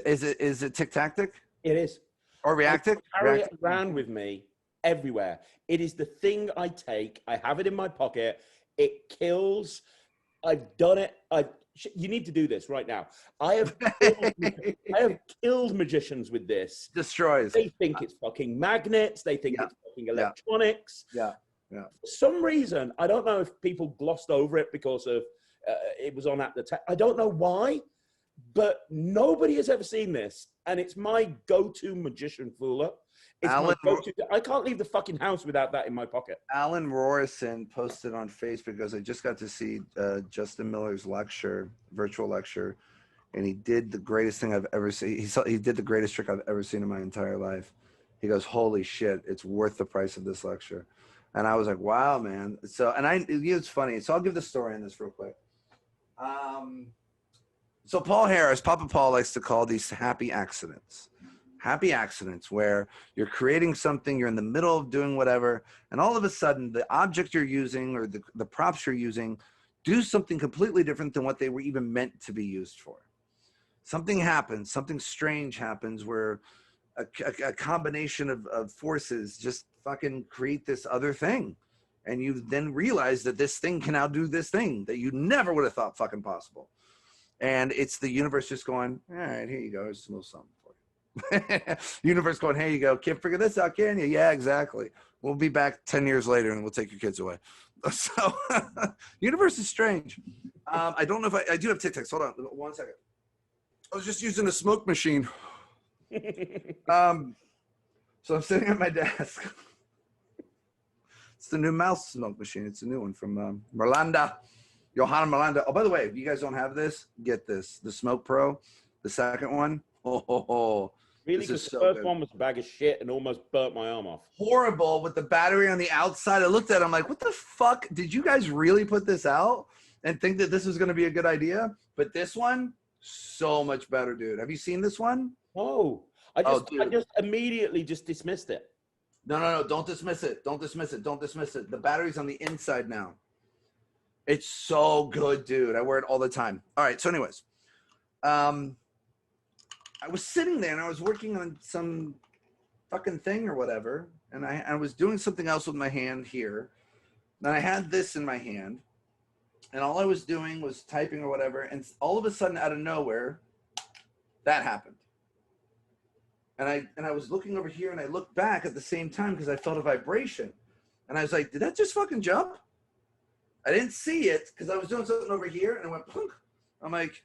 Tic-Tac-Tic? It is. Or Reactic? I carry it around with me everywhere. It is the thing I take. I have it in my pocket. It kills. I've done it. You need to do this right now. I have killed magicians with this. Destroys. They think it's fucking magnets. They think it's fucking electronics. Yeah. Yeah. For some reason, I don't know if people glossed over it because of it was on at the time. I don't know why, but nobody has ever seen this. and it's my go-to magician fooler. It's my go-to. I can't leave the fucking house without that in my pocket. Alan Rorison posted on Facebook because I just got to see Justin Miller's lecture, virtual lecture, and he did the greatest thing I've ever seen. He did the greatest trick I've ever seen in my entire life. He goes, "Holy shit, it's worth the price of this lecture." And I was like, "Wow, man!" So, and it's funny. So I'll give the story on this real quick. So Paul Harris, Papa Paul, likes to call these happy accidents. Happy accidents where you're creating something, you're in the middle of doing whatever, and all of a sudden the object you're using or the props you're using do something completely different than what they were even meant to be used for. Something happens, something strange happens where a combination of forces just fucking create this other thing. And you then realize that this thing can now do this thing that you never would have thought fucking possible. And it's the universe just going, all right, here you go. Here's a little something for you. Universe going, here you go. Can't figure this out, can you? Yeah, exactly. We'll be back 10 years later and we'll take your kids away. So universe is strange. I don't know if I do have Tic Tacs. Hold on 1 second. I was just using a smoke machine. So I'm sitting at my desk. It's the new mouse smoke machine. It's a new one from Merlanda. Johanna Merlanda. Oh, by the way, if you guys don't have this, get this. The Smoke Pro, the second one. Oh, really? Because the first one was a bag of shit and almost burnt my arm off. Horrible with the battery on the outside. I looked at it, I'm like, what the fuck? Did you guys really put this out and think that this was going to be a good idea? But this one, so much better, dude. Have you seen this one? Oh, I just immediately just dismissed it. No. Don't dismiss it. Don't dismiss it. Don't dismiss it. The battery's on the inside now. It's so good, dude. I wear it all the time. All right. So anyways, I was sitting there and I was working on some fucking thing or whatever. And I was doing something else with my hand here. And I had this in my hand. And all I was doing was typing or whatever. And all of a sudden, out of nowhere, that happened. And I was looking over here and I looked back at the same time because I felt a vibration. And I was like, did that just fucking jump? I didn't see it because I was doing something over here and it went plunk. I'm like,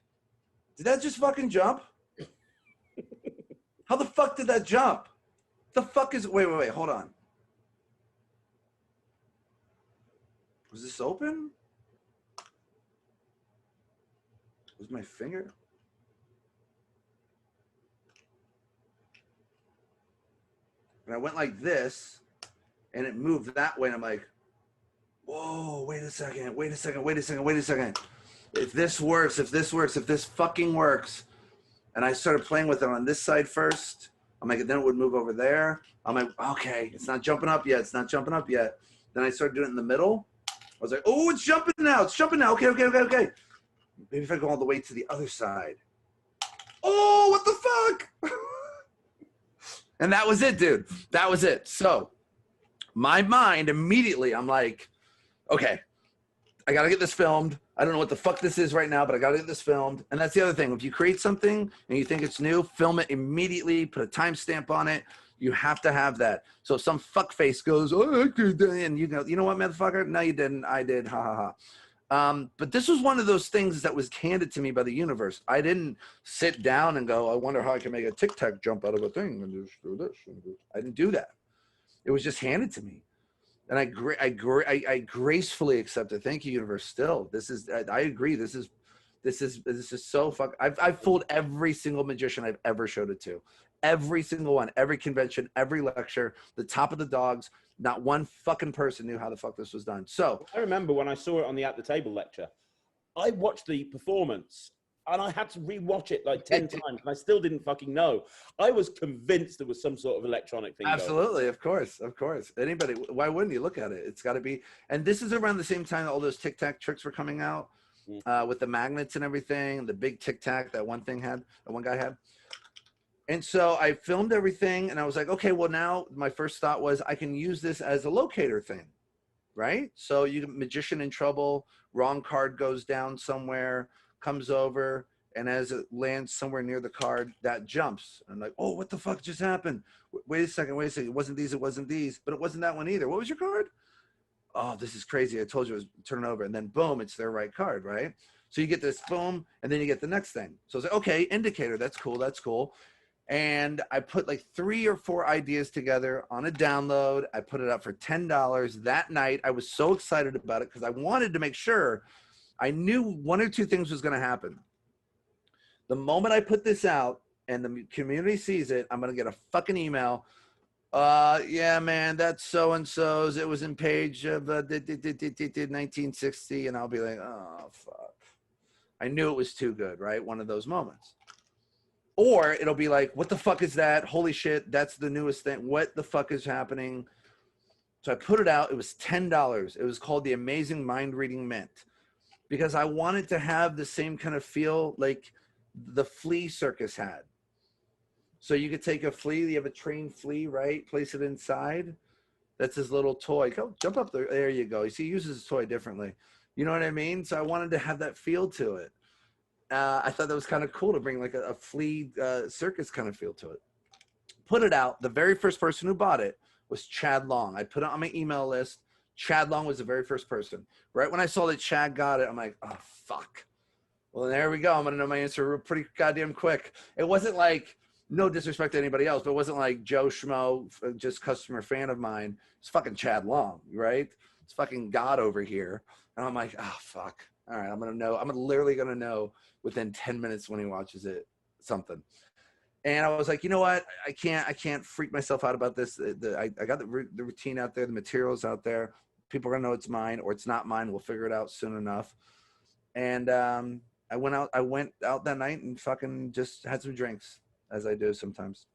did that just fucking jump? How the fuck did that jump? The fuck is, wait, hold on. Was this open? Was my finger? And I went like this and it moved that way. And I'm like, whoa, wait a second. If this works, if this fucking works. And I started playing with it on this side first. I'm like, then it would move over there. I'm like, okay, it's not jumping up yet. Then I started doing it in the middle. I was like, oh, it's jumping now. Okay. Maybe if I go all the way to the other side. Oh, what the fuck? And that was it, dude. That was it. So my mind immediately, I'm like, okay, I got to get this filmed. I don't know what the fuck this is right now, but I got to get this filmed. And that's the other thing. If you create something and you think it's new, film it immediately, put a timestamp on it. You have to have that. So if some fuckface goes, oh, and you go, you know what, motherfucker? No, you didn't. I did. Ha, ha, ha. But this was one of those things that was handed to me by the universe. I didn't sit down and go, I wonder how I can make a Tic Tac jump out of a thing and just do this. I didn't do that. It was just handed to me. And I gracefully accept it. Thank you, universe. Still, I agree. This is so fuck. I've fooled every single magician I've ever showed it to. Every single one, every convention, every lecture, the top of the dogs. Not one fucking person knew how the fuck this was done. So I remember when I saw it on the At the Table lecture, I watched the performance and I had to rewatch it like 10 times and I still didn't fucking know. I was convinced there was some sort of electronic thing. Absolutely. Of course. Anybody, why wouldn't you look at it? It's got to be. And this is around the same time that all those Tic Tac tricks were coming out with the magnets and everything, the big Tic Tac that one guy had. And so I filmed everything and I was like, okay, well now my first thought was I can use this as a locator thing, right? So you magician in trouble, wrong card goes down somewhere, comes over, and as it lands somewhere near the card, that jumps. I'm like, oh, what the fuck just happened? Wait a second. It wasn't these, but it wasn't that one either. What was your card? Oh, this is crazy. I told you it was turn over. And then boom, it's their right card, right? So you get this boom, and then you get the next thing. So it's like, okay, indicator, that's cool. And I put like 3 or 4 ideas together on a download. I put it up for $10 that night. I was so excited about it because I wanted to make sure I knew 1 or 2 things was going to happen. The moment I put this out and the community sees it, I'm going to get a fucking email. Yeah, man, that's so-and-so's. It was in page of 1960. And I'll be like, oh, fuck. I knew it was too good, right? One of those moments. Or it'll be like, what the fuck is that? Holy shit, that's the newest thing. What the fuck is happening? So I put it out. It was $10. It was called The Amazing Mind Reading Mint because I wanted to have the same kind of feel like the flea circus had. So you could take a flea, you have a trained flea, right? Place it inside. That's his little toy. Go jump up there. There you go. You see, he uses his toy differently. You know what I mean? So I wanted to have that feel to it. I thought that was kind of cool to bring like a flea circus kind of feel to it. Put it out. The very first person who bought it was Chad Long. I put it on my email list. Chad Long was the very first person. Right when I saw that Chad got it, I'm like, oh, fuck. Well, there we go. I'm going to know my answer pretty goddamn quick. It wasn't like, no disrespect to anybody else, but it wasn't like Joe Schmo, just customer fan of mine. It's fucking Chad Long, right? It's fucking God over here. And I'm like, oh, fuck. All right, I'm going to know. I'm literally going to know within 10 minutes when he watches it, something. And I was like, you know what? I can't freak myself out about this. I got the routine out there, the materials out there. People are gonna know it's mine or it's not mine. We'll figure it out soon enough. And I went out that night and fucking just had some drinks, as I do sometimes.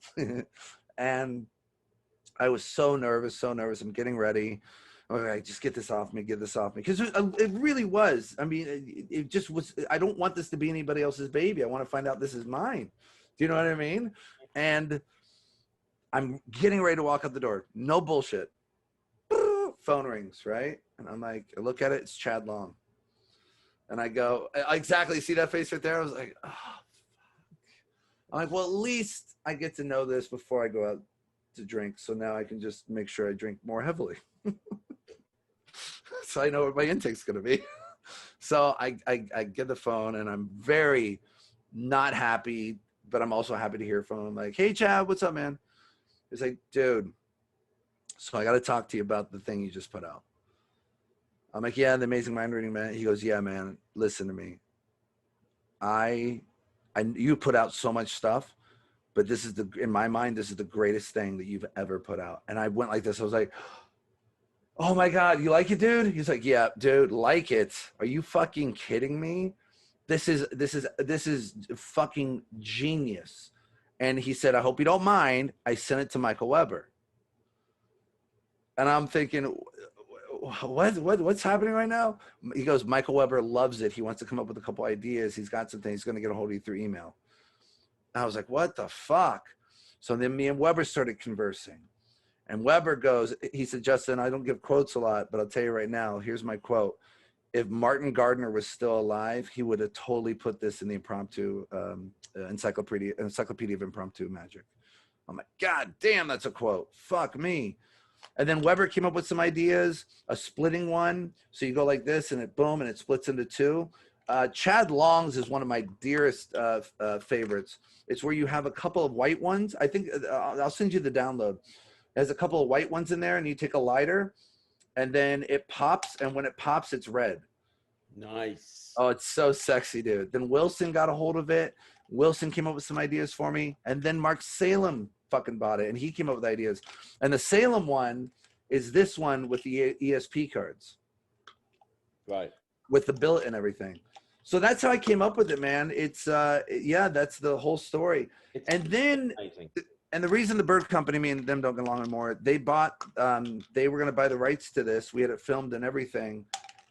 And I was so nervous. I'm getting ready. All right, just get this off me, because it really was. I mean, it just was. I don't want this to be anybody else's baby. I want to find out this is mine. Do you know what I mean? And I'm getting ready to walk out the door. No bullshit. Phone rings, right? And I'm like, I look at it. It's Chad Long. And I go, I exactly see that face right there. I was like, oh, fuck. I'm like, well, at least I get to know this before I go out to drink. So now I can just make sure I drink more heavily. So I know what my intake's going to be. So I get the phone and I'm very not happy, but I'm also happy to hear from him. I'm like, hey, Chad, what's up, man? He's like, dude, so I got to talk to you about the thing you just put out. I'm like, yeah, the Amazing Mind Reading, man. He goes, yeah, man, listen to me. You put out so much stuff, but this is in my mind, this is the greatest thing that you've ever put out. And I went like this. I was like, oh my God, you like it, dude? He's like, yeah, dude, like it. Are you fucking kidding me? This is fucking genius. And he said, I hope you don't mind. I sent it to Michael Weber. And I'm thinking, what's happening right now? He goes, Michael Weber loves it. He wants to come up with a couple ideas. He's got some things. He's going to get a hold of you through email. And I was like, what the fuck? So then me and Weber started conversing. And Weber goes, he said, Justin, I don't give quotes a lot, but I'll tell you right now, here's my quote. If Martin Gardner was still alive, he would have totally put this in the impromptu encyclopedia of impromptu magic. I'm like, God damn, that's a quote. Fuck me. And then Weber came up with some ideas, a splitting one. So you go like this and it boom, and it splits into 2. Chad Long's is one of my dearest favorites. It's where you have a couple of white ones. I think I'll send you the download. There's a couple of white ones in there, and you take a lighter, and then it pops, and when it pops, it's red. Nice. Oh, it's so sexy, dude. Then Wilson got a hold of it. Wilson came up with some ideas for me, and then Mark Salem fucking bought it, and he came up with ideas. And the Salem one is this one with the ESP cards. Right. With the billet and everything. So that's how I came up with it, man. It's, yeah, that's the whole story. And then... amazing. And the reason the Bird Company, me and them don't get along anymore, they bought, they were going to buy the rights to this. We had it filmed and everything.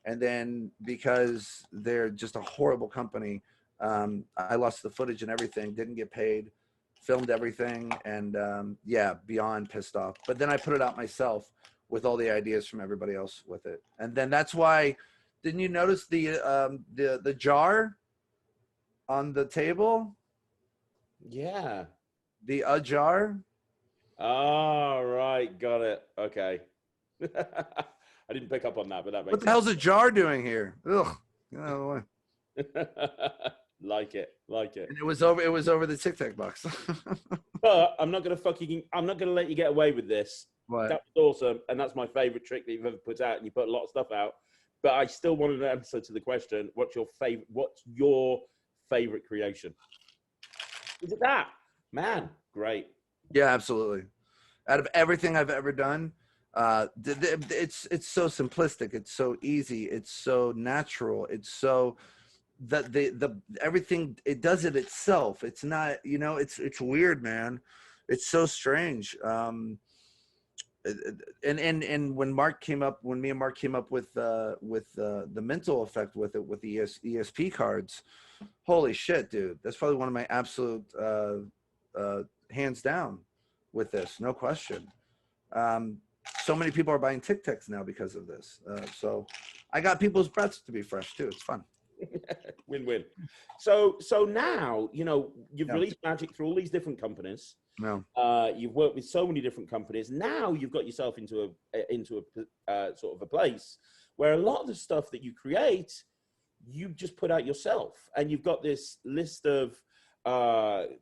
And then because they're just a horrible company, I lost the footage and everything, didn't get paid, filmed everything. And yeah, beyond pissed off. But then I put it out myself with all the ideas from everybody else with it. And then that's why, didn't you notice the jar on the table? Yeah. The jar? Oh, right. Got it. Okay. I didn't pick up on that, but that makes What the hell's a jar doing here? Ugh. Get out of the way. Like it. And it was over the Tic Tac box. But I'm not gonna let you get away with this. What? That was awesome, and that's my favorite trick that you've ever put out. And you put a lot of stuff out, but I still wanted an answer to the question: What's your favorite creation? Is it that? Man, great. Yeah, absolutely. Out of everything I've ever done, it's so simplistic. It's so easy. It's so natural. It's so the everything, it does it itself. It's not, it's weird, man. It's so strange. And when me and Mark came up with the mental effect with it, with the ESP cards, holy shit, dude, that's probably one of my absolute hands down with this, no question. So many people are buying Tic Tacs now because of this. So I got people's breaths to be fresh too. It's fun. Win-win. So now, you've released Magic through all these different companies. No. You've worked with so many different companies. Now you've got yourself into a sort of a place where a lot of the stuff that you create, you just put out yourself, and you've got this list of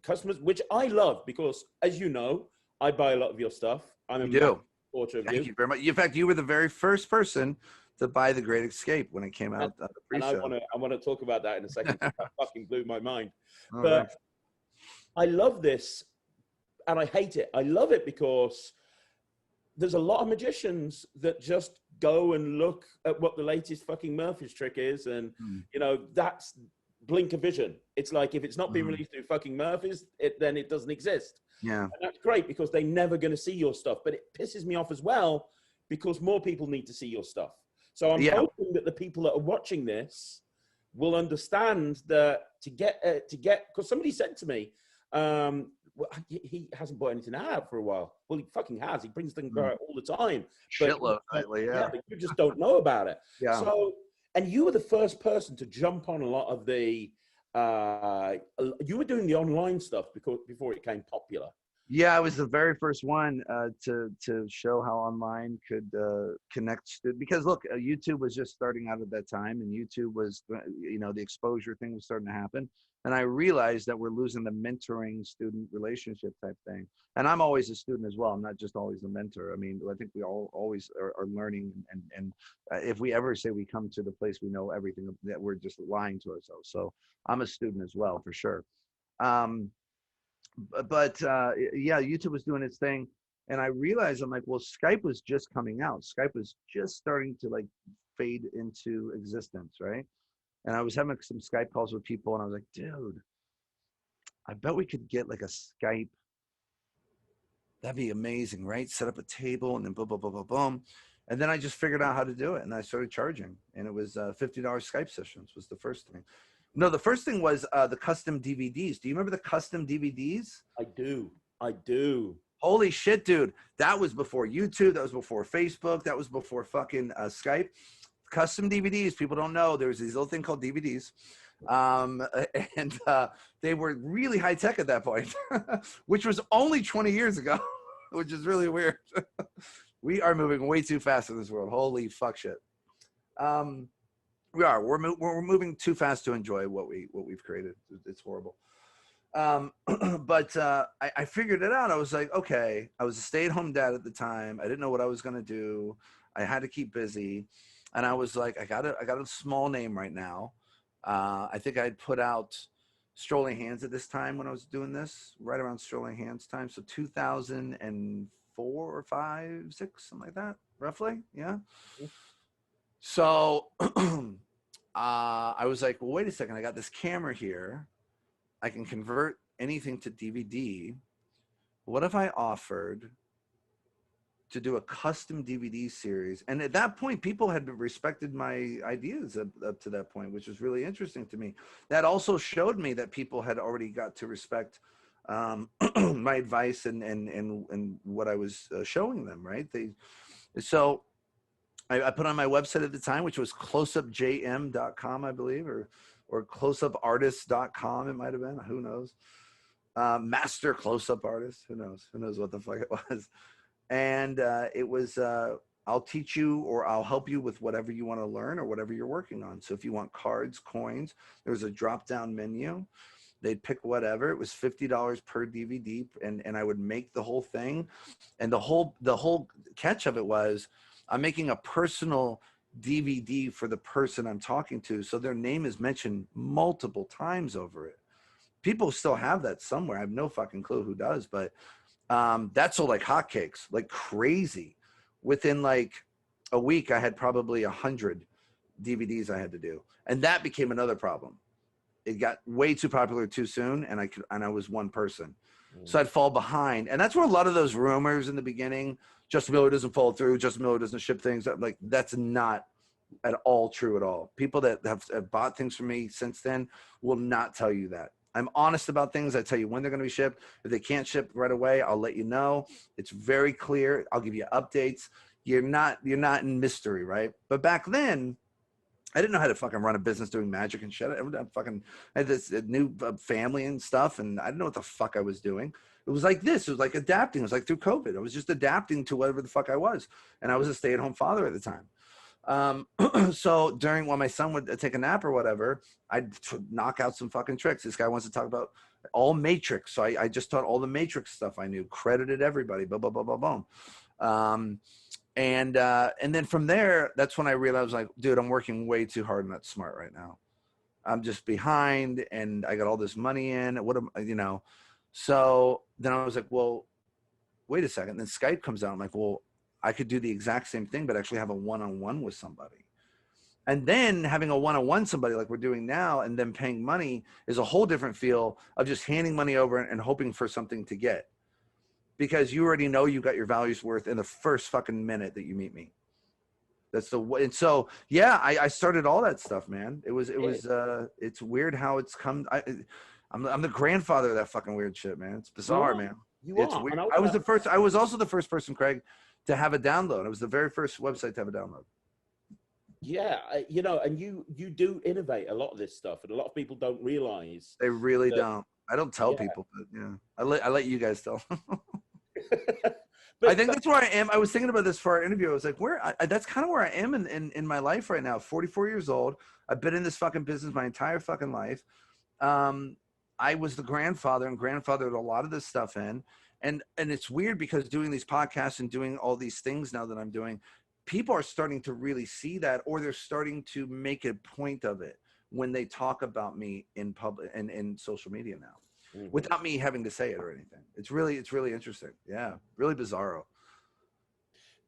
customers, which I love because, as you know, I buy a lot of your stuff. I'm a supporter of you. Thank you very much. In fact, you were the very first person to buy The Great Escape when it came out. And I want to talk about that in a second. That fucking blew my mind. All but right. I love this, and I hate it. I love it because there's a lot of magicians that just go and look at what the latest fucking Murphy's trick is, and that's blink of vision. It's like, if it's not being released through fucking Murphy's, then it doesn't exist. Yeah. And that's great because they're never going to see your stuff. But it pisses me off as well because more people need to see your stuff. So I'm hoping that the people that are watching this will understand that to get, because somebody said to me, well, he hasn't bought anything out for a while. Well, he fucking has. He brings things out all the time. Shitload lately, yeah. But you just don't know about it. Yeah. So, and you were the first person to jump on a lot of the, you were doing the online stuff before it became popular. Yeah, I was the very first one to show how online could connect. Because look, YouTube was just starting out at that time, and YouTube was, the exposure thing was starting to happen. And I realized that we're losing the mentoring student relationship type thing. And I'm always a student as well. I'm not just always a mentor. I mean, I think we all always are learning. And if we ever say we come to the place we know everything, that we're just lying to ourselves. So I'm a student as well, for sure. But YouTube was doing its thing, and I realized, I'm like, well, Skype was just coming out. Skype was just starting to like fade into existence, right? And I was having some Skype calls with people, and I was like, dude, I bet we could get like a Skype. That'd be amazing, right? Set up a table and then boom, boom, boom, boom, boom. And then I just figured out how to do it, and I started charging, and it was $50 Skype sessions was the first thing. No, the first thing was the custom DVDs. Do you remember the custom DVDs? I do. Holy shit, dude. That was before YouTube. That was before Facebook. That was before fucking Skype. Custom DVDs. People don't know. There was these little thing called DVDs. And they were really high tech at that point, which was only 20 years ago, which is really weird. We are moving way too fast in this world. Holy fuck shit. We're moving too fast to enjoy what we've created. It's horrible. But I figured it out. I was like, okay, I was a stay-at-home dad at the time. I didn't know what I was going to do. I had to keep busy. And I was like, I got a small name right now. I think I'd put out Strolling Hands at this time when I was doing this, right around Strolling Hands time. So 2004 or 5, 6, something like that, roughly. Yeah. So I was like, well, wait a second. I got this camera here. I can convert anything to DVD. What if I offered to do a custom DVD series? And at that point, people had respected my ideas up to that point, which was really interesting to me. That also showed me that people had already got to respect my advice and what I was showing them, right? So I put on my website at the time, which was closeupjm.com, I believe, or closeupartist.com, it might have been, who knows. Master close-up artist, who knows what the fuck it was. And it was I'll teach you or I'll help you with whatever you want to learn or whatever you're working on. So if you want cards, coins, there was a drop down menu. They'd pick whatever. It was $50 per DVD, and I would make the whole thing. And the whole catch of it was I'm making a personal DVD for the person I'm talking to. So their name is mentioned multiple times over it. People still have that somewhere. I have no fucking clue who does, but that sold like hotcakes, like crazy. Within like a week, I had probably 100 DVDs I had to do. And that became another problem. It got way too popular too soon, and I was one person. So I'd fall behind. And that's where a lot of those rumors in the beginning, Justin Miller doesn't follow through, Justin Miller doesn't ship things, like that's not at all true at all. People that have bought things from me since then will not tell you that. I'm honest about things. I tell you when they're going to be shipped. If they can't ship right away, I'll let you know. It's very clear. I'll give you updates. You're not in mystery, right? But back then, I didn't know how to fucking run a business doing magic and shit. I had this new family and stuff, and I didn't know what the fuck I was doing. It was like this. It was like adapting. It was like through COVID. I was just adapting to whatever the fuck I was. And I was a stay-at-home father at the time. So while my son would take a nap or whatever, I'd knock out some fucking tricks. This guy wants to talk about all Matrix. So I just taught all the Matrix stuff I knew, credited everybody, blah, blah, blah, blah, boom. And then from there, that's when I realized, like, dude, I'm working way too hard and not smart right now. I'm just behind and I got all this money in. So then I was like, well, wait a second. Then Skype comes out. I'm like, well, I could do the exact same thing, but actually have a one-on-one with somebody. And then having a one-on-one somebody like we're doing now and then paying money is a whole different feel of just handing money over and hoping for something to get. Because you already know you got your values worth in the first fucking minute that you meet me. That's the way. And so, yeah, I started all that stuff, man. It's weird how it's come. I'm the grandfather of that fucking weird shit, man. It's bizarre, man. It's weird. I was also the first person, Craig, to have a download. It was the very first website to have a download. Yeah, and you do innovate a lot of this stuff, and a lot of people don't realize. They really don't. I don't tell people, but yeah, I let you guys tell. I think that's where I am. I was thinking about this for our interview. I was like, that's kind of where I am in my life right now. 44 years old. I've been in this fucking business my entire fucking life. I was the grandfather and grandfathered a lot of this stuff in. And it's weird because doing these podcasts and doing all these things now that I'm doing, people are starting to really see that, or they're starting to make a point of it when they talk about me in public and in social media now. Without me having to say it or anything. It's really interesting. Yeah, really bizarro.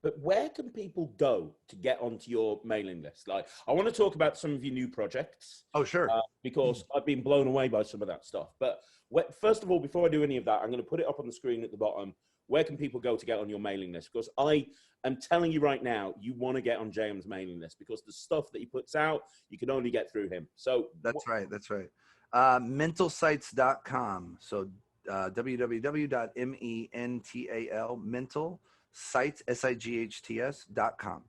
But where can people go to get onto your mailing list? Like, I want to talk about some of your new projects. Oh, sure. Because I've been blown away by some of that stuff. But first of all, before I do any of that, I'm going to put it up on the screen at the bottom. Where can people go to get on your mailing list? Because I am telling you right now, you want to get on JM's mailing list because the stuff that he puts out, you can only get through him. So that's right. Mentalsites.com. So www.mental mental sites sights.com.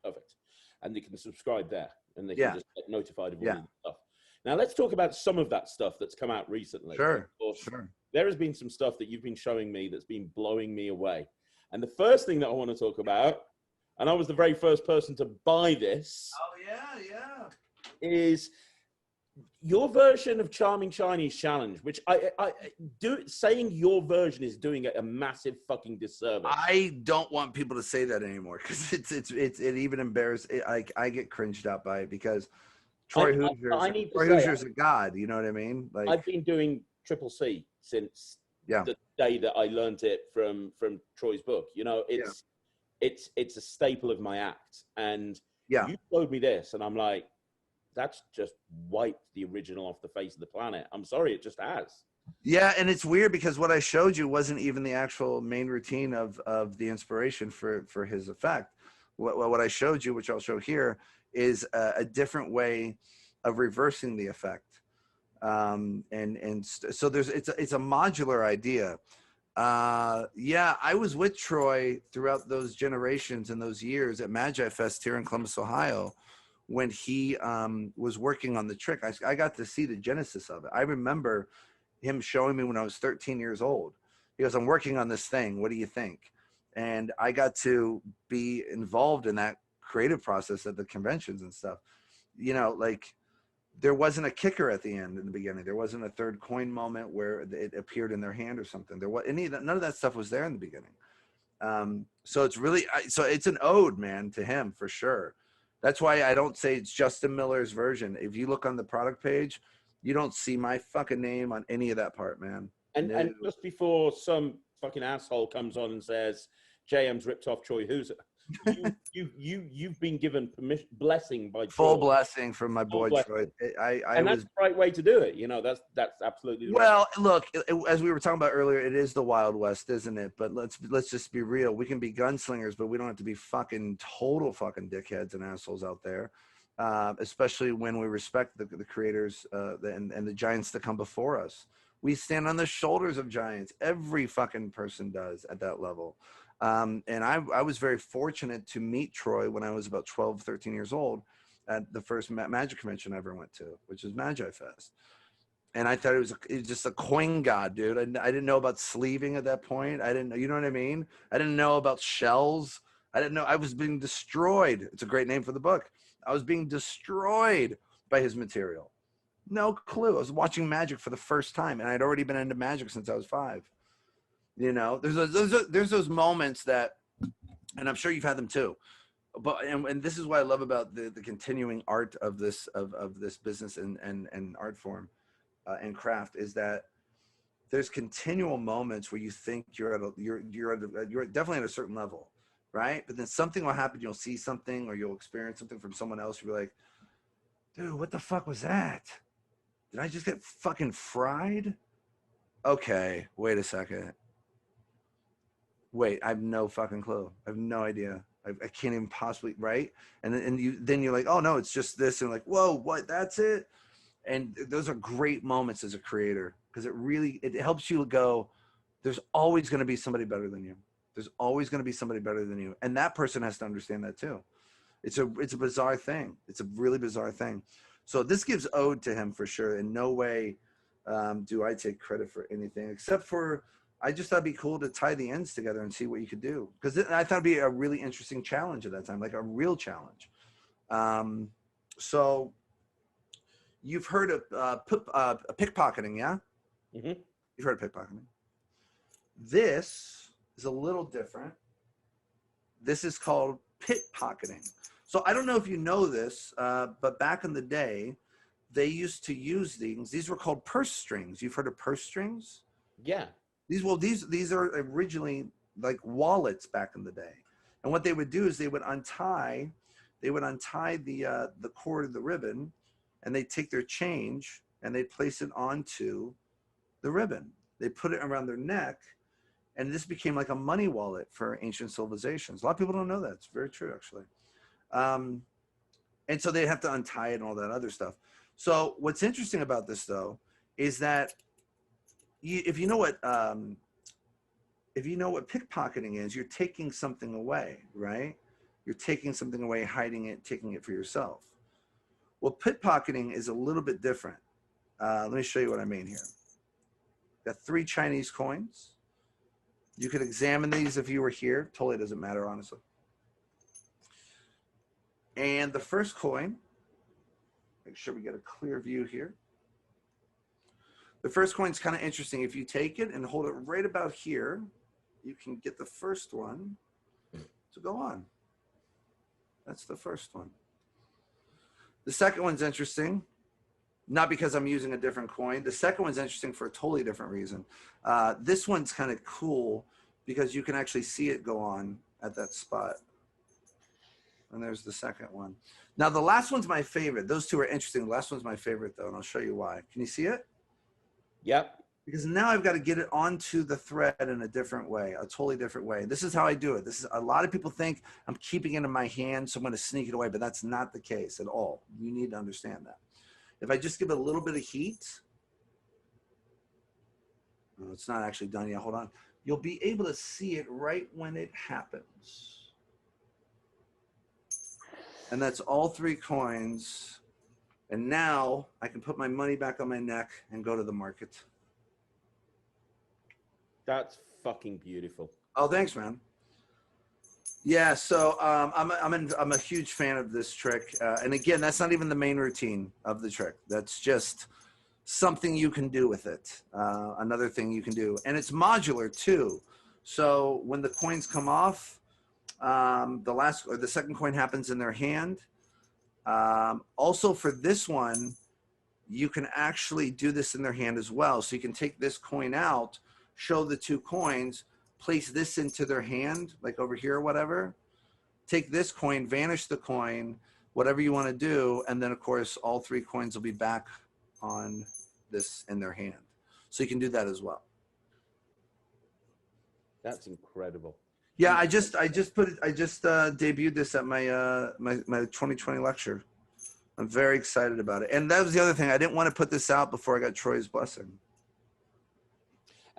Perfect. And they can subscribe there and they can just get notified of all the stuff. Now let's talk about some of that stuff that's come out recently. Sure. There has been some stuff that you've been showing me that's been blowing me away. And the first thing that I want to talk about, and I was the very first person to buy this. Oh yeah. Is your version of Charming Chinese Challenge, which saying your version is doing it a massive fucking disservice. I don't want people to say that anymore because it even embarrassed. I get cringed out by it because Troy Hoosier's a god. You know what I mean? Like, I've been doing Triple C since the day that I learned it from Troy's book. You know, it's a staple of my act. And you showed me this, and I'm like, that's just wiped the original off the face of the planet. I'm sorry, it just has. Yeah, and it's weird because what I showed you wasn't even the actual main routine of the inspiration for his effect. What I showed you, which I'll show here, is a different way of reversing the effect. So it's a modular idea. I was with Troy throughout those generations and those years at Magi Fest here in Columbus, Ohio, when he was working on the trick. I got to see the genesis of it. I remember him showing me when I was 13 years old. He goes, I'm working on this thing. What do you think? And I got to be involved in that creative process at the conventions and stuff. You know, like there wasn't a kicker at the end in the beginning. There wasn't a third coin moment where it appeared in their hand or something. There was none of that stuff was there in the beginning. So it's really, so it's an ode, man, to him for sure. That's why I don't say it's Justin Miller's version. If you look on the product page, you don't see my fucking name on any of that part, man. And No. and just before some fucking asshole comes on and says JM's ripped off Troy Hoosier, you've been given permission, blessing by full Troy. blessing from my boy Troy. And that's the right way to do it. You know, that's absolutely the well. Right. Look, as we were talking about earlier, it is the Wild West, isn't it? But let's just be real. We can be gunslingers, but we don't have to be fucking total fucking dickheads and assholes out there. Especially when we respect the creators and the giants that come before us. We stand on the shoulders of giants. Every fucking person does at that level. And I was very fortunate to meet Troy when I was about 12, 13 years old at the first magic convention I ever went to, which was Magi Fest. And I thought it was just a coin god, dude. I didn't know about sleeving at that point. I didn't know, you know what I mean? I didn't know about shells. I didn't know. I was being destroyed. It's a great name for the book. I was being destroyed by his material. No clue. I was watching magic for the first time, and I'd already been into magic since I was 5. You know, there's those moments that, and I'm sure you've had them too. But and this is what I love about the continuing art of this business and art form and craft is that there's continual moments where you think you're definitely at a certain level, right? But then something will happen. You'll see something or you'll experience something from someone else. You'll be like, dude, what the fuck was that? Did I just get fucking fried? Okay, wait a second. Wait, I have no fucking clue. I have no idea. I can't even possibly, right? And then you're like, oh no, it's just this, and like, whoa, what? That's it. And those are great moments as a creator because it helps you go. There's always going to be somebody better than you. There's always going to be somebody better than you, and that person has to understand that too. It's a bizarre thing. It's a really bizarre thing. So this gives ode to him for sure. In no way do I take credit for anything except for. I just thought it'd be cool to tie the ends together and see what you could do. Because I thought it'd be a really interesting challenge at that time, like a real challenge. So you've heard of pickpocketing, yeah? Mm-hmm. You've heard of pickpocketing. This is a little different. This is called pickpocketing. So I don't know if you know this, but back in the day, they used to use these. These were called purse strings. You've heard of purse strings? Yeah. These are originally like wallets back in the day, and what they would do is they would untie the cord of the ribbon, and they take their change and they place it onto the ribbon. They put it around their neck, and this became like a money wallet for ancient civilizations. A lot of people don't know that. It's very true, actually. And so they have to untie it and all that other stuff. So what's interesting about this though is that if you know what pickpocketing is, you're taking something away, right? You're taking something away, hiding it, taking it for yourself. Well, pickpocketing is a little bit different. Let me show you what I mean here. Got 3 Chinese coins. You could examine these if you were here. Totally doesn't matter, honestly. And the first coin, make sure we get a clear view here. The first coin's kind of interesting. If you take it and hold it right about here, you can get the first one to go on. That's the first one. The second one's interesting, not because I'm using a different coin. The second one's interesting for a totally different reason. This one's kind of cool because you can actually see it go on at that spot. And there's the second one. Now, the last one's my favorite. Those two are interesting. The last one's my favorite, though, and I'll show you why. Can you see it? Yep. Because now I've got to get it onto the thread in a different way, a totally different way. This is how I do it. This is a lot of people think I'm keeping it in my hand, so I'm going to sneak it away, but that's not the case at all. You need to understand that. If I just give it a little bit of heat, no, it's not actually done yet. Hold on. You'll be able to see it right when it happens. And that's all 3 coins. And now I can put my money back on my neck and go to the market. That's fucking beautiful. Oh, thanks, man. Yeah, so I'm a huge fan of this trick, and again, that's not even the main routine of the trick. That's just something you can do with it. Another thing you can do, and it's modular too. So when the coins come off, the second coin happens in their hand. Also for this one, you can actually do this in their hand as well. So you can take this coin out, show the two coins, place this into their hand, like over here or whatever. Take this coin, vanish the coin, whatever you want to do. And then of course, all three coins will be back on this in their hand. So you can do that as well. That's incredible. Yeah, I just debuted this at my my 2020 lecture. I'm very excited about it. And that was the other thing. I didn't want to put this out before I got Troy's blessing.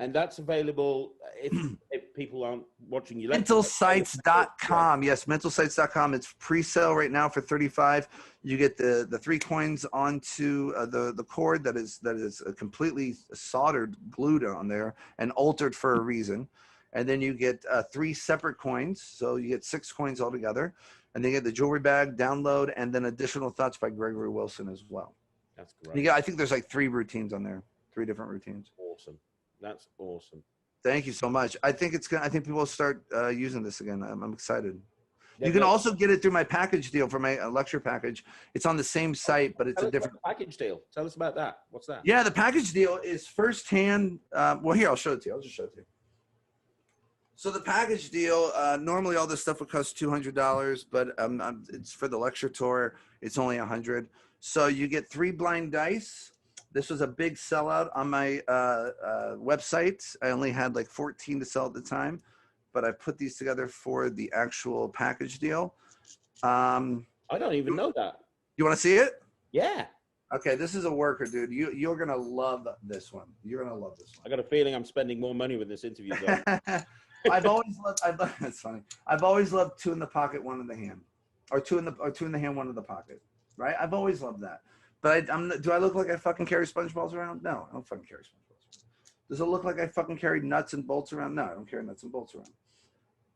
And that's available if people aren't watching you. Mentalsites.com. Yes, mentalsites.com. It's pre-sale right now for $35. You get the three coins onto the cord that is completely soldered, glued on there, and altered for a reason. And then you get three separate coins. So you get 6 coins altogether. And then you get the jewelry bag, download, and then additional thoughts by Gregory Wilson as well. That's great. I think there's like 3 routines on there, 3 different routines. Awesome. That's awesome. Thank you so much. I think people will start using this again. I'm excited. You can also get it through my package deal for my lecture package. It's on the same site, but it's a different package deal. Tell us about that. What's that? Yeah, the package deal is firsthand. Well, here, I'll show it to you. I'll just show it to you. So the package deal, normally all this stuff would cost $200, but it's for the lecture tour. It's only $100. So you get 3 blind dice. This was a big sellout on my website. I only had like 14 to sell at the time, but I put these together for the actual package deal. I don't even know that. You want to see it? Yeah. Okay, this is a worker, dude. You're gonna love this one. You're gonna love this one. I got a feeling I'm spending more money with this interview. I've always loved. That's funny. I've always loved 2 in the pocket, 1 in the hand, or 2 in the hand, 1 in the pocket. Right? I've always loved that. But do I look like I fucking carry sponge balls around? No, I don't fucking carry sponge balls. Does it look like I fucking carry nuts and bolts around? No, I don't carry nuts and bolts around.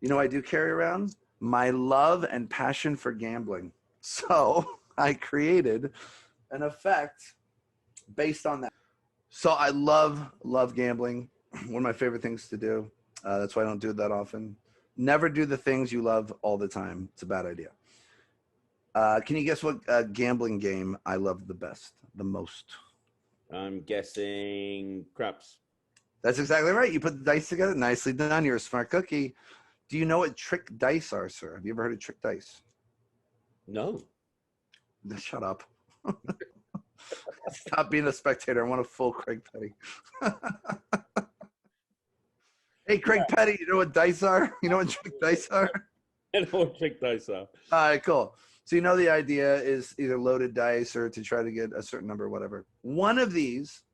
You know what I do carry around? My love and passion for gambling. So I created an effect based on that. So I love gambling. One of my favorite things to do. That's why I don't do it that often. Never do the things you love all the time. It's a bad idea. Can you guess what gambling game I love the most? I'm guessing craps. That's exactly right. You put the dice together. Nicely done. You're a smart cookie. Do you know what trick dice are, sir? Have you ever heard of trick dice? No. Shut up. Stop being a spectator. I want a full Craig Petty. Hey, Craig Petty, you know what dice are? You know what trick dice are? I know what trick dice are. All right, cool. So you know the idea is either loaded dice or to try to get a certain number, whatever. One of these,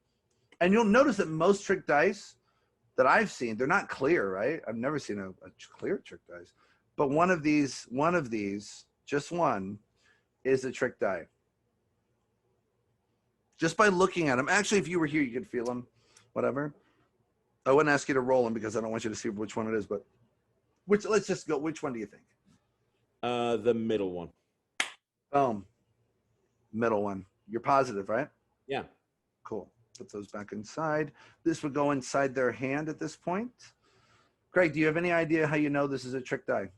and you'll notice that most trick dice that I've seen, they're not clear, right? I've never seen a clear trick dice. But one of these, just one, is a trick die. Just by looking at them. Actually, if you were here, you could feel them, whatever. I wouldn't ask you to roll them because I don't want you to see which one it is, but let's just go. Which one do you think? The middle one. Boom. Middle one. You're positive, right? Yeah. Cool. Put those back inside. This would go inside their hand at this point. Craig, do you have any idea how you know this is a trick die?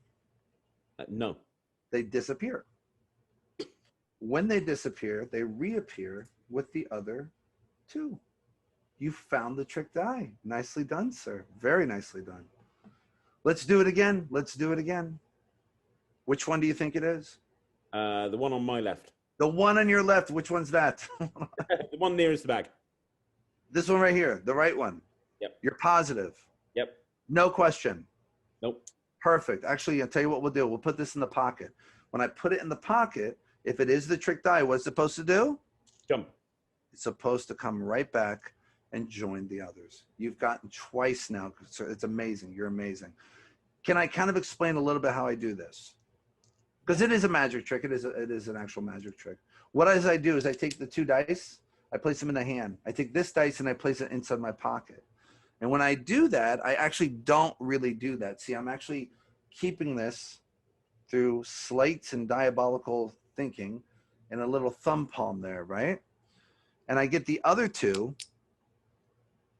No. They disappear. When they disappear, they reappear with the other 2. You found the trick die. Nicely done, sir. Very nicely done. Let's do it again. Let's do it again. Which one do you think it is? The one on my left. The one on your left. Which one's that? The one nearest the bag. This one right here. The right one. Yep. You're positive. Yep. No question. Nope. Perfect. Actually, I'll tell you what we'll do. We'll put this in the pocket. When I put it in the pocket, if it is the trick die, what's it supposed to do? Jump. It's supposed to come right back and join the others. You've gotten twice now. So it's amazing. You're amazing. Can I kind of explain a little bit how I do this? Because it is a magic trick. It is an actual magic trick. What I do is I take the 2 dice, I place them in the hand. I take this dice and I place it inside my pocket. And when I do that, I actually don't really do that. See, I'm actually keeping this through sleights and diabolical thinking and a little thumb palm there, right? And I get the other two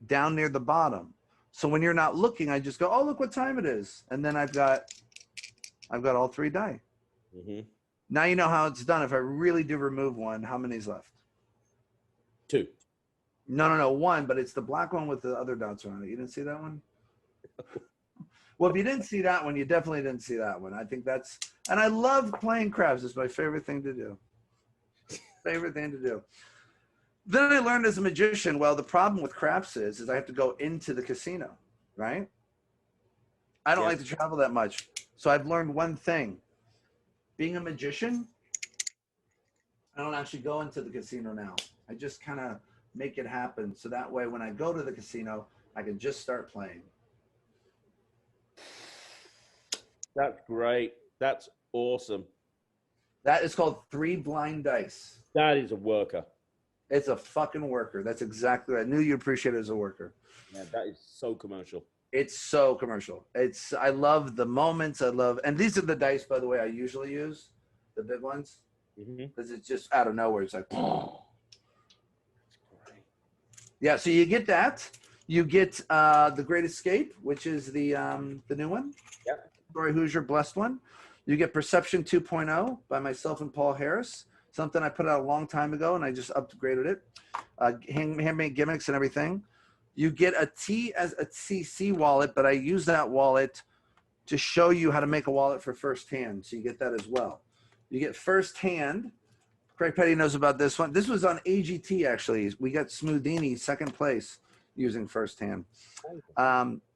down near the bottom. So when you're not looking, I just go, oh, look what time it is. And then I've got all 3 die. Mm-hmm. Now you know how it's done. If I really do remove one, how many's left? 2. No, 1, but it's the black one with the other dots around it. You didn't see that one? Well, if you didn't see that one, you definitely didn't see that one. I think that's, and I love playing craps. It's my favorite thing to do. Favorite thing to do. Then I learned as a magician, well, the problem with craps is I have to go into the casino, right? I don't like to travel that much. So I've learned one thing. Being a magician, I don't actually go into the casino now. I just kind of make it happen. So that way, when I go to the casino, I can just start playing. That's great. That's awesome. That is called 3 blind dice. That is a worker. It's a fucking worker. That's exactly right. I knew you'd appreciate it as a worker. Yeah, that is so commercial. It's so commercial. I love the moments. And these are the dice, by the way, I usually use, the big ones, because it's just out of nowhere. It's like, oh. Yeah. So you get that. You get The Great Escape, which is the new one. Yeah. Roy Hoosier, blessed one. You get Perception 2.0 by myself and Paul Harris. Something I put out a long time ago, and I just upgraded it. Handmade gimmicks and everything. You get a TCC wallet, but I use that wallet to show you how to make a wallet for First Hand. So you get that as well. You get First Hand. Craig Petty knows about this one. This was on AGT, actually. We got Smoothini, 2nd place, using First Hand.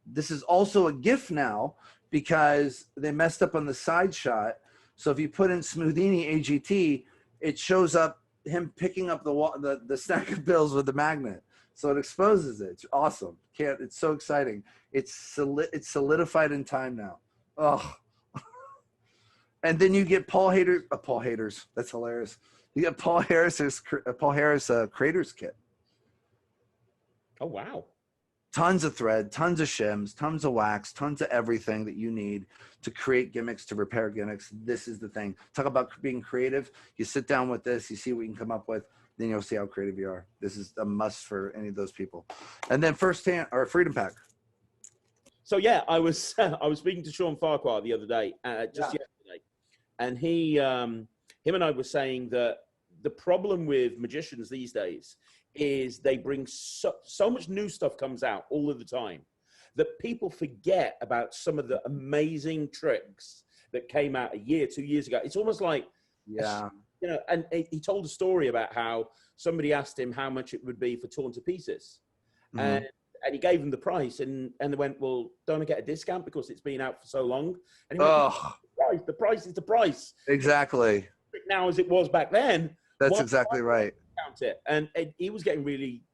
This is also a GIF now because they messed up on the side shot. So if you put in Smoothini AGT, it shows up him picking up the stack of bills with the magnet. So it exposes it. It's awesome. It's so exciting. It's solidified in time now. Oh. And then you get Paul Hader's. That's hilarious. You get Paul Harris Creators Kit. Oh, wow. Tons of thread, tons of shims, tons of wax, tons of everything that you need to create gimmicks, to repair gimmicks. This is the thing. Talk about being creative. You sit down with this, you see what you can come up with, then you'll see how creative you are. This is a must for any of those people. And then First Hand or Freedom Pack. So yeah, I was speaking to Sean Farquhar the other day, yesterday, and him and I were saying that the problem with magicians these days is they bring so much new stuff comes out all of the time that people forget about some of the amazing tricks that came out a year, 2 years ago. It's almost like, and he told a story about how somebody asked him how much it would be for Torn to Pieces. And he gave them the price, and they went, well, don't I get a discount because it's been out for so long? And he went, the price is the price. Exactly. Now as it was back then. That's exactly right. Count it. And he was getting really,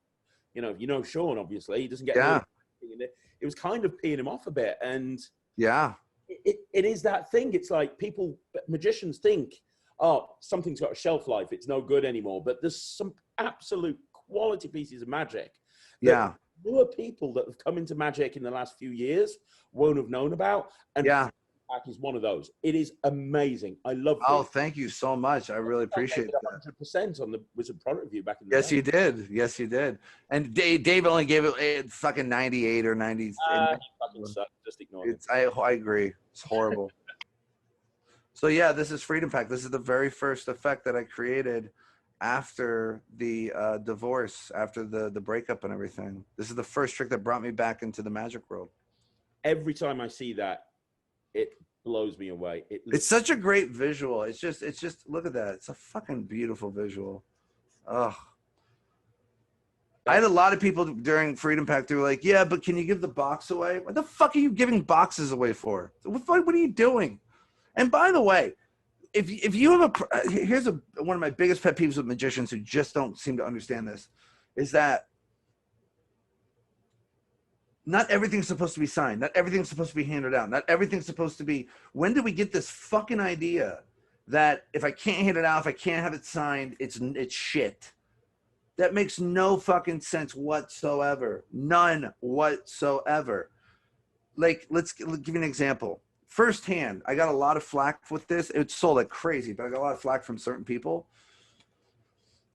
Sean, obviously, he doesn't get it was kind of peeing him off a bit. And it is that thing. It's like magicians think, oh, something's got a shelf life, it's no good anymore. But there's some absolute quality pieces of magic that newer people that have come into magic in the last few years won't have known about. And Pack is one of those. It is amazing. I love it. Oh, thank you so much. I really appreciate it. 100% on the Wizard product review back in the day. Yes, you did. Yes, you did. And Dave only gave it fucking 98 or 90. He fucking sucked. Just ignore it. I agree. It's horrible. So yeah, this is Freedom Pack. This is the very first effect that I created after the divorce, after the breakup and everything. This is the first trick that brought me back into the magic world. Every time I see that, it blows me away. It's such a great visual. It's just look at that. It's a fucking beautiful visual. Ugh. I had a lot of people during Freedom Pack. They were like, "Yeah, but can you give the box away?" What the fuck are you giving boxes away for? What are you doing? And by the way, if you have here's one of my biggest pet peeves with magicians who just don't seem to understand this, is that not everything's supposed to be signed. Not everything's supposed to be handed out. Not everything's supposed to be. When did we get this fucking idea that if I can't hand it out, if I can't have it signed, it's shit? That makes no fucking sense whatsoever. None whatsoever. Like, let's give you an example. firsthand, I got a lot of flack with this. It sold like crazy, but I got a lot of flack from certain people.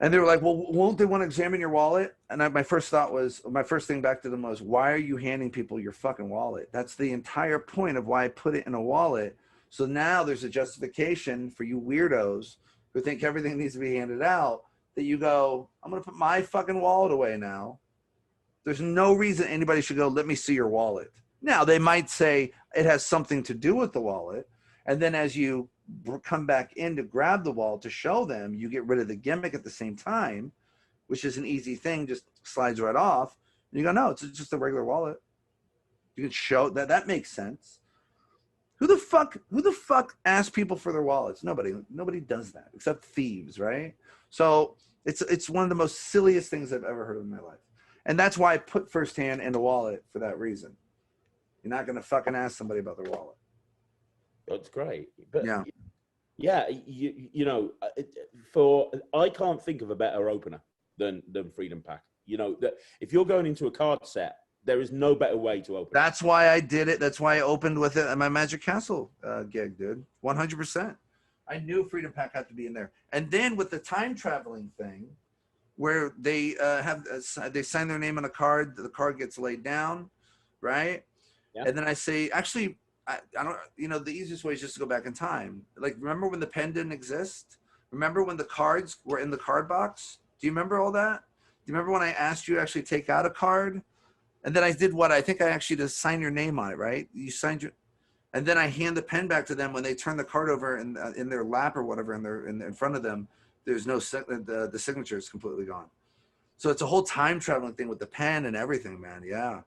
And they were like, well, won't they want to examine your wallet? And my first thing back to them was, why are you handing people your fucking wallet? That's the entire point of why I put it in a wallet. So now there's a justification for you weirdos who think everything needs to be handed out, that you go, I'm going to put my fucking wallet away now. There's no reason anybody should go, let me see your wallet. Now, they might say it has something to do with the wallet. And then as you come back in to grab the wallet to show them, you get rid of the gimmick at the same time, which is an easy thing, just slides right off. And you go, no, it's just a regular wallet. You can show that. That makes sense. Who the fuck asks people for their wallets? Nobody does that except thieves, right? So it's one of the most silliest things I've ever heard of in my life. And that's why I put firsthand in the wallet for that reason. You're not going to fucking ask somebody about their wallet. That's great. But yeah, you know, I can't think of a better opener than Freedom Pack. You know, that if you're going into a card set, there is no better way to open. That's why I did it. That's why I opened with it at my Magic Castle gig, dude. 100%. I knew Freedom Pack had to be in there. And then with the time traveling thing, where they they sign their name on a card, the card gets laid down, right? Yeah. And then I say, actually, I don't, you know, the easiest way is just to go back in time. Like, remember when the pen didn't exist? Remember when the cards were in the card box? Do you remember all that? Do you remember when I asked you to actually take out a card? And then I did what? I think I actually just signed your name on it, right? You signed your, and then I hand the pen back to them when they turn the card over in their lap or whatever, in front of them. There's no, the signature is completely gone. So it's a whole time traveling thing with the pen and everything, man. Yeah.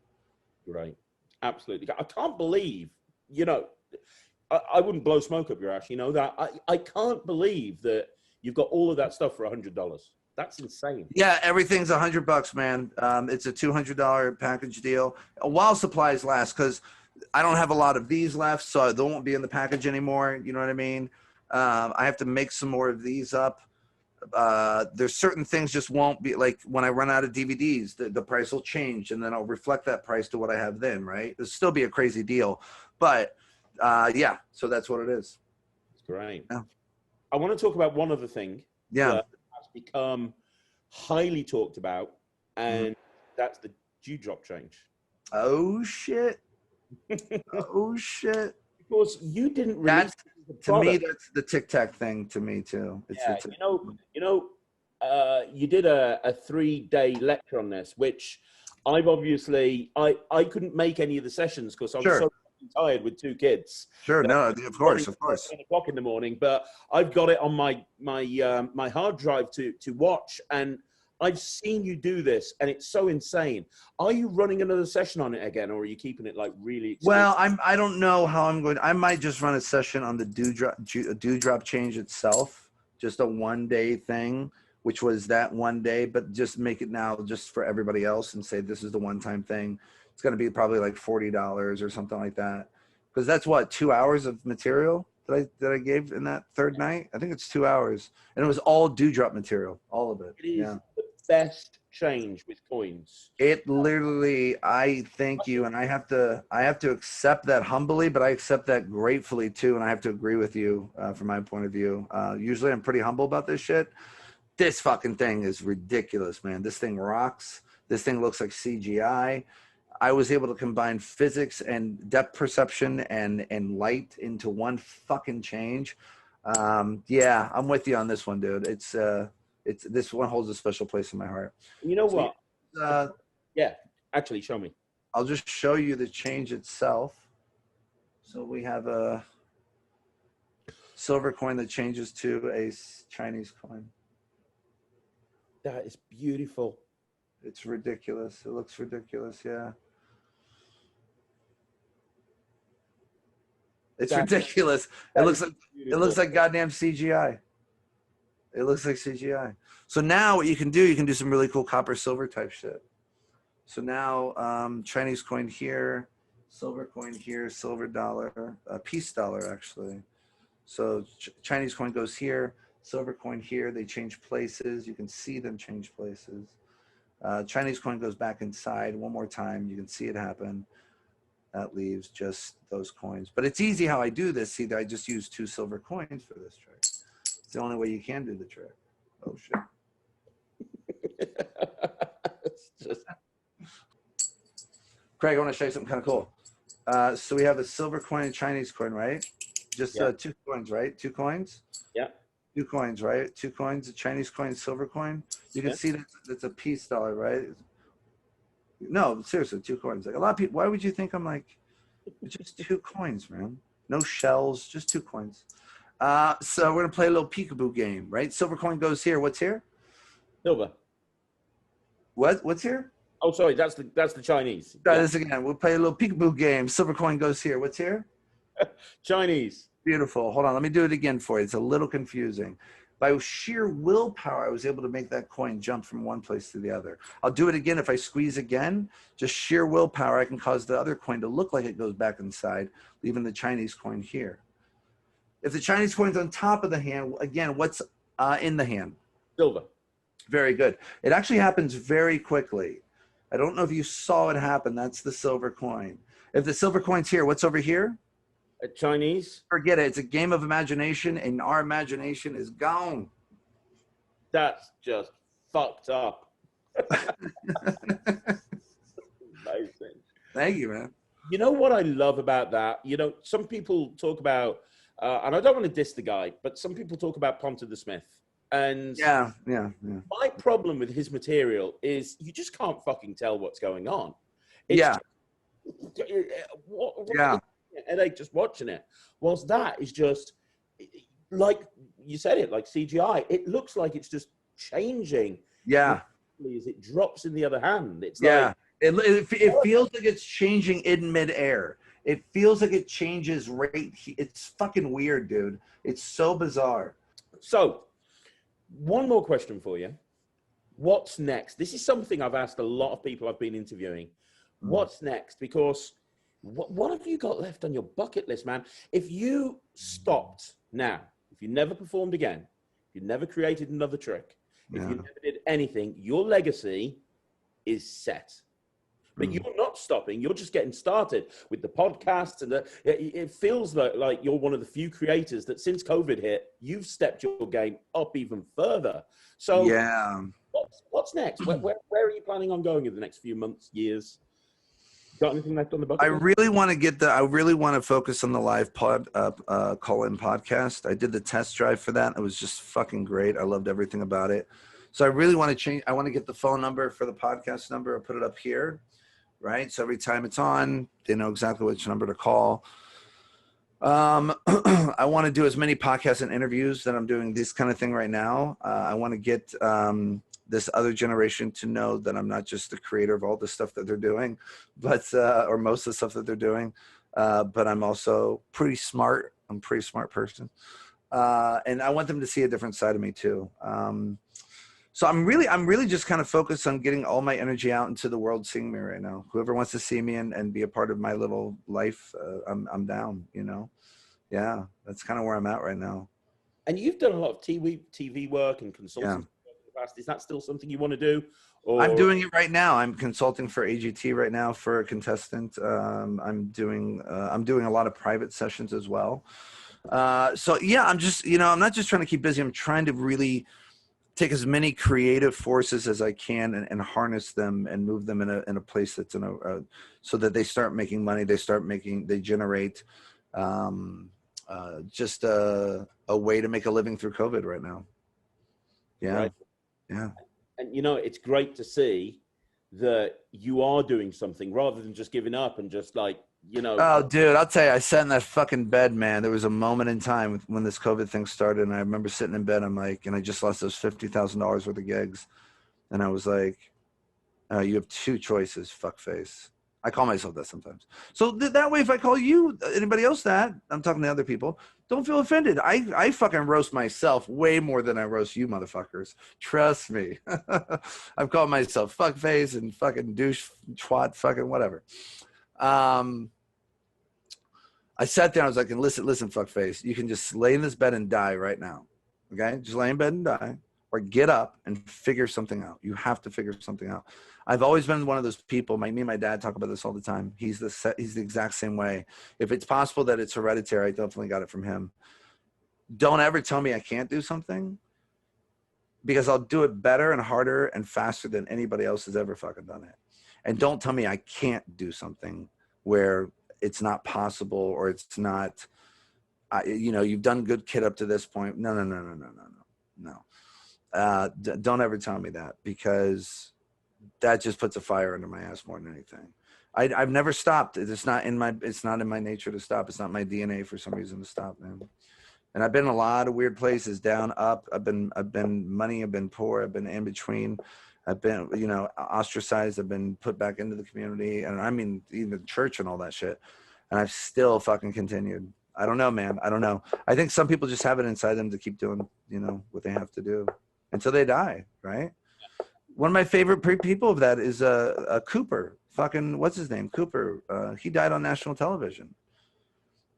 Right. Absolutely. I can't believe, you know, I wouldn't blow smoke up your ass, you know, that I can't believe that you've got all of that stuff for $100. That's insane. Yeah, everything's $100, man. It's a $200 package deal while supplies last, because I don't have a lot of these left, so they won't be in the package anymore. You know what I mean? I have to make some more of these up. There's certain things just won't be, like when I run out of DVDs, the price will change, and then I'll reflect that price to what I have then, right? It'll still be a crazy deal, but yeah, so that's what it is. It's great. Yeah. I want to talk about one other thing. Yeah. Become highly talked about, and that's the dewdrop change. Oh shit. Oh shit. Because you didn't really, that's, to me, that's the Tic Tac thing to me too. It's you did a 3-day lecture on this, which I've obviously I couldn't make any of the sessions because I was so tired with 2 kids. Sure, no, of course. 10 o'clock in the morning, but I've got it on my hard drive to watch, and I've seen you do this, and it's so insane. Are you running another session on it again, or are you keeping it like really expensive? Well, I don't know how I'm going. I might just run a session on the dewdrop change itself, just a 1-day thing, which was that 1 day, but just make it now just for everybody else and say this is the one-time thing. It's going to be probably like $40 or something like that, because that's what, 2 hours of material that I gave in that third night. I think it's 2 hours, and it was all dewdrop material, all of it. It is the best change with coins. It literally, I thank you, and I have to accept that humbly, but I accept that gratefully too, and I have to agree with you from my point of view. Usually, I'm pretty humble about this shit. This fucking thing is ridiculous, man. This thing rocks. This thing looks like CGI. I was able to combine physics and depth perception and light into one fucking change. Yeah, I'm with you on this one, dude. It's this one holds a special place in my heart. You know what? Yeah, actually, show me. I'll just show you the change itself. So we have a silver coin that changes to a Chinese coin. That is beautiful. It's ridiculous. It looks ridiculous. Yeah. It's ridiculous. It looks like goddamn CGI. It looks like CGI. So now what you can do some really cool copper silver type shit. So now Chinese coin here, silver coin here, silver dollar, peace dollar actually. So Chinese coin goes here, silver coin here. They change places. You can see them change places. Chinese coin goes back inside one more time. You can see it happen. That leaves just those coins. But it's easy how I do this. See, I just use 2 silver coins for this trick. It's the only way you can do the trick. Oh, shit. It's just... Craig, I want to show you something kind of cool. So we have a silver coin and Chinese coin, right? Just 2 coins, right? 2 coins? Yeah. 2 coins, right? 2 coins, a Chinese coin, silver coin. You can see that it's a peace dollar, right? No, seriously, 2 coins. Like a lot of people, why would you think I'm like, it's just 2 coins, man? No shells, just 2 coins. So we're gonna play a little peekaboo game, right? Silver coin goes here. What's here? Silver. What's here? Oh, sorry, that's the Chinese. Try this again. We'll play a little peekaboo game. Silver coin goes here. What's here? Chinese. Beautiful. Hold on. Let me do it again for you. It's a little confusing. By sheer willpower, I was able to make that coin jump from one place to the other. I'll do it again. If I squeeze again, just sheer willpower, I can cause the other coin to look like it goes back inside, leaving the Chinese coin here. If the Chinese coin's on top of the hand, again, what's in the hand? Silver. Very good. It actually happens very quickly. I don't know if you saw it happen. That's the silver coin. If the silver coin's here, what's over here? Chinese. Forget it. It's a game of imagination, and our imagination is gone. That's just fucked up. Amazing. Thank you, man. You know what I love about that? You know, some people talk about, and I don't want to diss the guy, but some people talk about Ponta the Smith. And yeah. My problem with his material is you just can't fucking tell what's going on. It's headache just watching it. Whilst that is just like you said it, like CGI. It looks like it's just changing. Yeah. As it drops in the other hand. It's like it feels like it's changing in midair. It feels like it changes right. It's fucking weird, dude. It's so bizarre. So, one more question for you. What's next? This is something I've asked a lot of people I've been interviewing. What's next? Because what have you got left on your bucket list, man? If you stopped now, if you never performed again, if you never created another trick, if you never did anything, your legacy is set. But you're not stopping. You're just getting started with the podcasts, and it feels like you're one of the few creators that since COVID hit, you've stepped your game up even further. So what's next? Where are you planning on going in the next few months, years? Got anything left on the bucket? I really want to focus on the live call-in podcast. I did the test drive for that. It was just fucking great. I loved everything about it. So I really want to change. I want to get the phone number for the podcast number. I'll put it up here. Right. So every time it's on, they know exactly which number to call. I want to do as many podcasts and interviews that I'm doing this kind of thing right now. I want to get this other generation to know that I'm not just the creator of all the stuff that they're doing, but or most of the stuff that they're doing, but I'm also pretty smart. I'm a pretty smart person. And I want them to see a different side of me too. So I'm really just kind of focused on getting all my energy out into the world seeing me right now. Whoever wants to see me and be a part of my little life, I'm down, you know? Yeah, that's kind of where I'm at right now. And you've done a lot of TV work and consulting in the past. Is that still something you want to do? Or... I'm doing it right now. I'm consulting for AGT right now for a contestant. I'm doing a lot of private sessions as well. So yeah, I'm just, I'm not just trying to keep busy. I'm trying to really take as many creative forces as I can and harness them and move them in a place that's so that they start making money. They generate just a way to make a living through COVID right now. Yeah. Right. Yeah. And it's great to see that you are doing something rather than just giving up and just like, Oh, dude, I'll tell you, I sat in that fucking bed, man. There was a moment in time when this COVID thing started, and I remember sitting in bed. I'm like, and I just lost those $50,000 worth of gigs. And I was like, you have 2 choices, fuckface. I call myself that sometimes. So that way, if I call you, anybody else that, I'm talking to other people, don't feel offended. I fucking roast myself way more than I roast you motherfuckers. Trust me. I've called myself fuckface and fucking douche, twat, fucking whatever. I sat there, I was like, listen, fuckface, you can just lay in this bed and die right now. Okay? Just lay in bed and die. or get up and figure something out. You have to figure something out. I've always been one of those people. Me and my dad talk about this all the time. He's the exact same way. If it's possible that it's hereditary, I definitely got it from him. Don't ever tell me I can't do something, because I'll do it better and harder and faster than anybody else has ever fucking done it. And don't tell me I can't do something where it's not possible or it's not, you've done good kid up to this point. No. Don't ever tell me that, because that just puts a fire under my ass more than anything. I've never stopped. It's not in my nature to stop. It's not my DNA for some reason to stop, man. And I've been in a lot of weird places, down, up. I've been money. I've been poor. I've been in between. I've been, ostracized. I've been put back into the community. And I mean, even church and all that shit. And I've still fucking continued. I don't know, man. I don't know. I think some people just have it inside them to keep doing, what they have to do until they die, right? One of my favorite people of that is Cooper. Fucking, what's his name? Cooper. He died on national television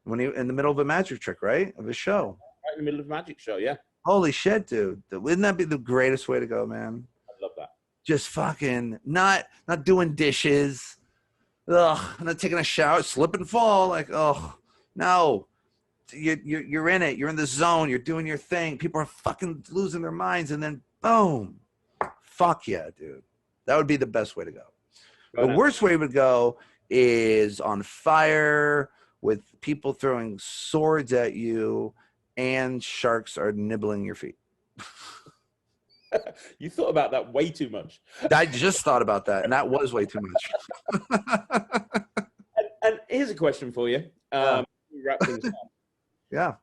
when he in the middle of a magic trick, right? Of a show. Right in the middle of a magic show, yeah. Holy shit, dude. Wouldn't that be the greatest way to go, man? I love that. Just fucking not doing dishes. Ugh, not taking a shower, slip and fall. Like, oh, no. You're in it. You're in the zone. You're doing your thing. People are fucking losing their minds. And then, boom. Fuck yeah, dude. That would be the best way to go. The worst way would go is on fire with people throwing swords at you and sharks are nibbling your feet. You thought about that way too much. I just thought about that, and that was way too much. and here's a question for you. Wrap things up. Yeah.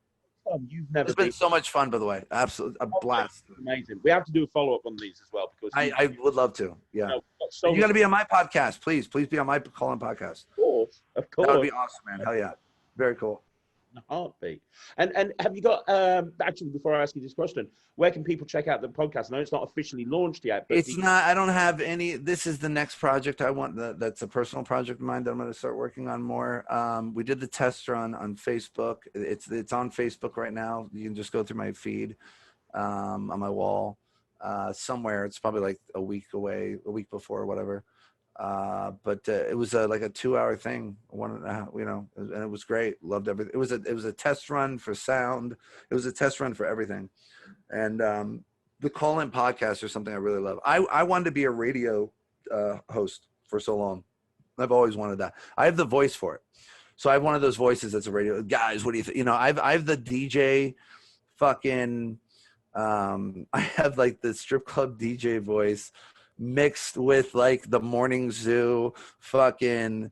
You've never. It's been so much fun, by the way. Absolutely, a blast. Amazing. We have to do a follow up on these as well, because I would love to. Yeah. You got to be on my podcast, please. Please be on my Call-In podcast. Of course. That would be awesome, man. Hell yeah. Very cool. Heartbeat. And have you got actually, before I ask you this question, where can people check out the podcast? I know it's not officially launched yet, but it's not. I don't have any. This is the next project I want. That's a personal project of mine that I'm going to start working on more. We did the test run on Facebook. It's on Facebook right now. You can just go through my feed on my wall somewhere. It's probably like a week away, a week before, or whatever. But it was like a 2-hour thing, and it was great. Loved everything. It was a test run for sound. It was a test run for everything. And the Call-In podcast is something I really love. I wanted to be a radio host for so long. I've always wanted that. I have the voice for it. So I have one of those voices that's a radio guys. What do you think? I have the DJ fucking, I have like the strip club DJ voice mixed with like the morning zoo fucking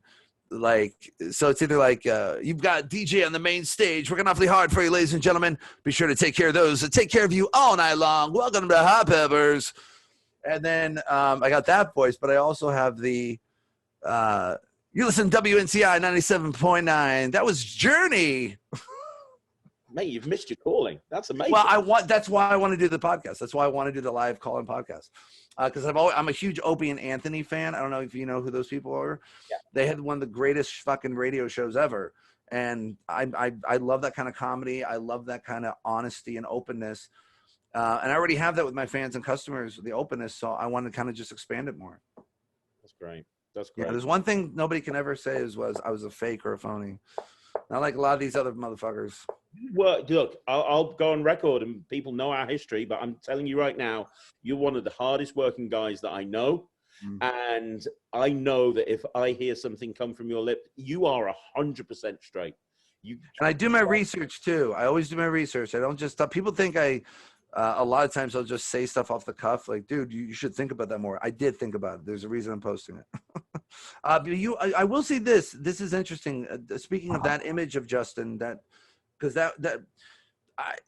like, so it's either like you've got DJ on the main stage working awfully hard for you, ladies and gentlemen, be sure to take care of those that take care of you all night long, welcome to Hot Peppers. And then I got that voice, but I also have the you listen to WNCI 97.9. That was Journey. Mate, you've missed your calling. That's amazing. Well, that's why I want to do the podcast. That's why I want to do the live Call-In podcast. Because I'm a huge Opie and Anthony fan. I don't know if you know who those people are. Yeah. They had one of the greatest fucking radio shows ever. And I love that kind of comedy. I love that kind of honesty and openness. And I already have that with my fans and customers, the openness. So I want to kind of just expand it more. That's great. That's great. Yeah, there's one thing nobody can ever say was I was a fake or a phony. Not like a lot of these other motherfuckers. Well, look, I'll go on record, and people know our history, but I'm telling you right now, you're one of the hardest working guys that I know. And I know that if I hear something come from your lip, you are 100% straight. And I do my research too. I always do my research. I don't just people think a lot of times I'll just say stuff off the cuff. Like, dude, you should think about that more. I did think about it. There's a reason I'm posting it. I will say this. This is interesting. Speaking of that image of Justin, because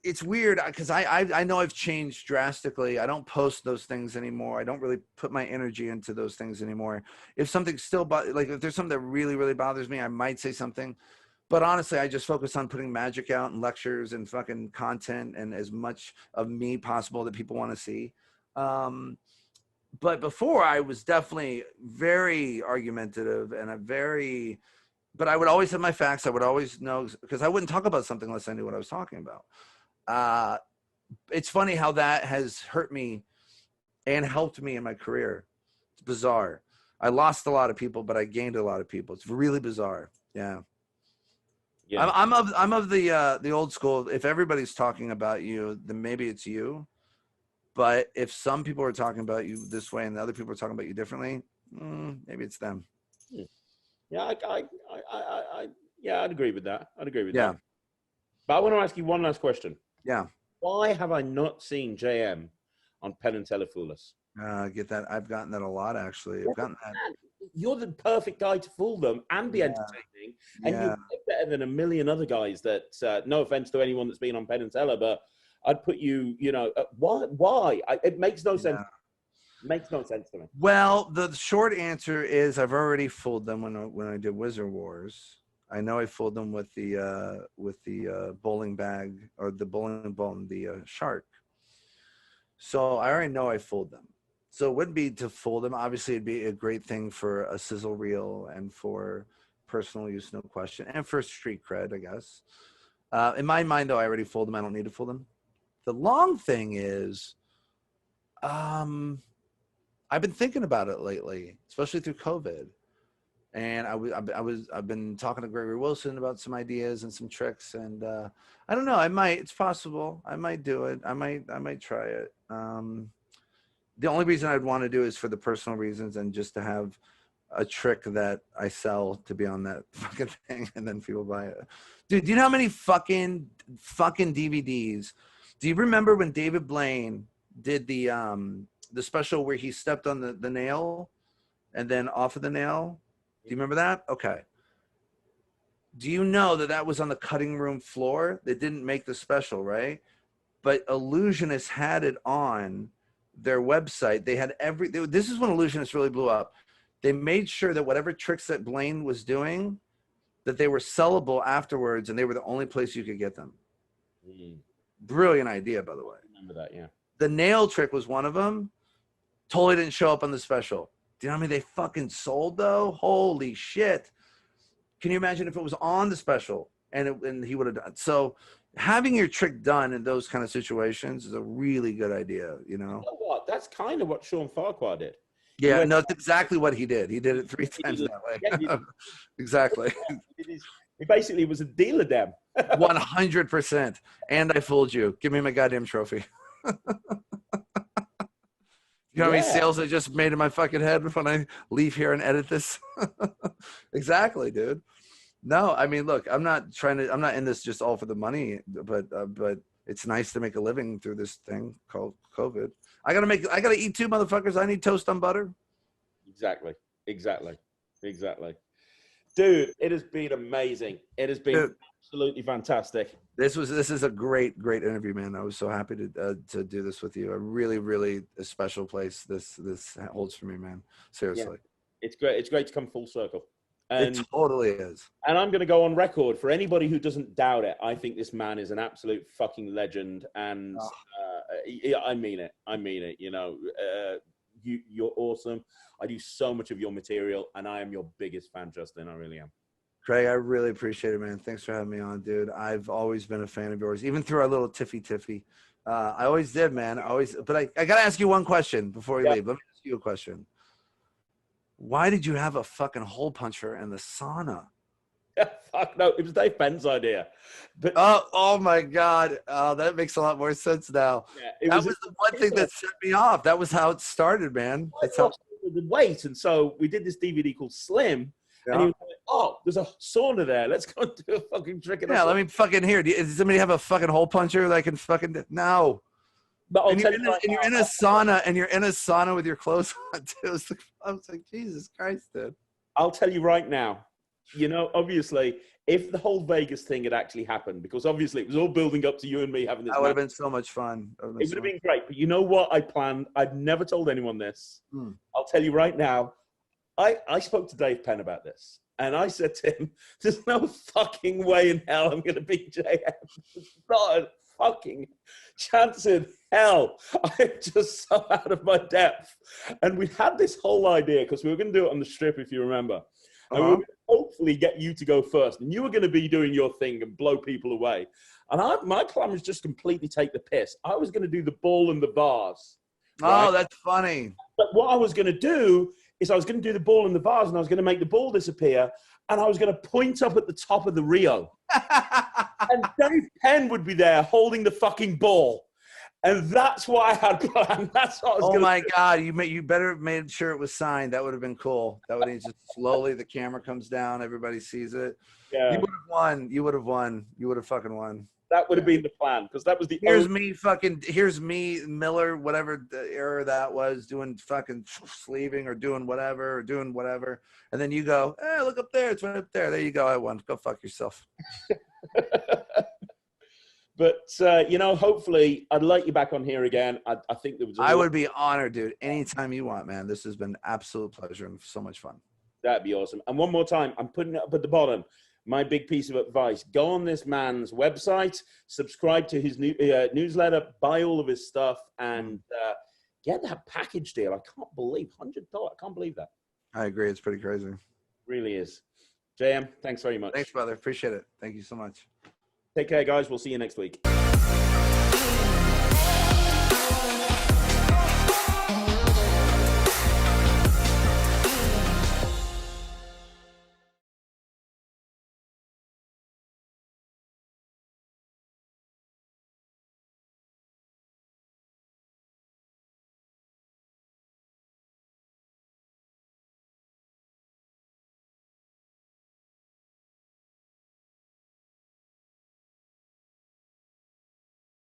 it's weird because I know I've changed drastically. I don't post those things anymore. I don't really put my energy into those things anymore. If something still if there's something that really, really bothers me, I might say something. But honestly, I just focus on putting magic out and lectures and fucking content and as much of me possible that people want to see. But before, I was definitely very argumentative and but I would always have my facts. I would always know, because I wouldn't talk about something unless I knew what I was talking about. it's funny how that has hurt me and helped me in my career. It's bizarre. I lost a lot of people, but I gained a lot of people. It's really bizarre. Yeah. Yeah. I'm of the old school. If everybody's talking about you, then maybe it's you. But if some people are talking about you this way and the other people are talking about you differently, maybe it's them. Yeah, I'd agree with that. That. But I want to ask you one last question. Yeah. Why have I not seen JM on Penn and Teller Fool Us? Get that. I've gotten that a lot, actually. I've gotten that. You're the perfect guy to fool them and be entertaining. And you're better than a million other guys that, no offense to anyone that's been on Penn and Teller, but I'd put you, why? It makes no sense. Makes no sense to me. Well, the short answer is I've already fooled them when I did Wizard Wars. I know I fooled them with the bowling bag or the bowling ball and the shark. So I already know I fooled them. So it wouldn't be to fool them. Obviously, it'd be a great thing for a sizzle reel and for personal use, no question, and for street cred, I guess. In my mind, though, I already fooled them. I don't need to fool them. The long thing is, I've been thinking about it lately, especially through COVID. And I've been talking to Gregory Wilson about some ideas and some tricks, and I don't know. It's possible. I might do it. I might try it. The only reason I'd want to do it is for the personal reasons and just to have a trick that I sell to be on that fucking thing, and then people buy it. Dude, do you know how many fucking DVDs? Do you remember when David Blaine did the special where he stepped on the nail and then off of the nail? Do you remember that? Okay. Do you know that was on the cutting room floor? They didn't make the special, right? But Illusionists had it on their website. They had this is when Illusionists really blew up. They made sure that whatever tricks that Blaine was doing, that they were sellable afterwards, and they were the only place you could get them. Brilliant idea, by the way. I remember that, yeah. The nail trick was one of them. Totally didn't show up on the special. Do you know how many they fucking sold, though? Holy shit. Can you imagine if it was on the special and he would have done? So having your trick done in those kind of situations is a really good idea, You know what? That's kind of what Sean Farquhar did. Yeah, no, that's exactly what he did. He did it 3 times that way. Exactly. He basically was a dealer, damn. 100%. And I fooled you. Give me my goddamn trophy. You know how many sales I just made in my fucking head when I leave here and edit this? Exactly, dude. No, I mean, look, I'm not in this just all for the money, but it's nice to make a living through this thing called COVID. I gotta eat too, motherfuckers. I need toast on butter. Exactly. Dude, it has been amazing. It has been absolutely fantastic. This is a great interview, man. I was so happy to do this with you. A really a special place this holds for me, man. Seriously. Yeah. It's great to come full circle. And, it totally is. And I'm going to go on record for anybody who doesn't doubt it. I think this man is an absolute fucking legend. And I mean it. You know, you're awesome. I do so much of your material, and I am your biggest fan, Justin. I really am. Craig, I really appreciate it, man. Thanks for having me on, dude. I've always been a fan of yours, even through our little tiffy. I always did, man. But I got to ask you one question before we leave. Let me ask you a question. Why did you have a fucking hole puncher in the sauna? Fuck no, it was Dave Penn's idea. But oh my God. Oh, that makes a lot more sense now. Yeah, that was the one thing that set me off. That was how it started, man. That's how the weight. And so we did this DVD called Slim. Yeah. And he was like, oh, there's a sauna there. Let's go do a fucking trick. Let me fucking hear. Does somebody have a fucking hole puncher that I can fucking no? But you're in a sauna with your clothes on too. I was like, Jesus Christ, dude. I'll tell you right now. You know, obviously, if the whole Vegas thing had actually happened, because obviously it was all building up to you and me having this. That would have been so much fun. It would have been great. But you know what I planned? I've never told anyone this. I'll tell you right now. I spoke to Dave Penn about this. And I said to him, there's no fucking way in hell I'm going to beat JM. There's not a fucking chance in hell. I'm just so out of my depth. And we had this whole idea, because we were going to do it on the strip, if you remember. And we were going to hopefully get you to go first. And you were going to be doing your thing and blow people away. And my plan was just completely take the piss. I was going to do the ball and the vase. Right? Oh, that's funny. But what I was going to do is I was going to do the ball and the vase, and I was going to make the ball disappear, and I was going to point up at the top of the Rio. And Dave Penn would be there holding the fucking ball. And that's what I had planned. That's what I was Oh my do. God. You better have made sure it was signed. That would have been cool. That would have just slowly, the camera comes down. Everybody sees it. Yeah. You would have won. You would have won. You would have fucking won. That would have been the plan, because that was the here's me, Miller, whatever the era that was, doing fucking sleeving or doing whatever. And then you go, hey, look up there. It's right up there. There you go. I won. Go fuck yourself. But, hopefully I'd like you back on here again. I think there was. I would be honored, dude. Anytime you want, man. This has been absolute pleasure and so much fun. That'd be awesome. And one more time, I'm putting it up at the bottom. My big piece of advice: go on this man's website, subscribe to his newsletter, buy all of his stuff, and get that package deal. I can't believe $100. I can't believe that. I agree. It's pretty crazy. It really is. JM, thanks very much. Thanks, brother. Appreciate it. Thank you so much. Take care, guys. We'll see you next week.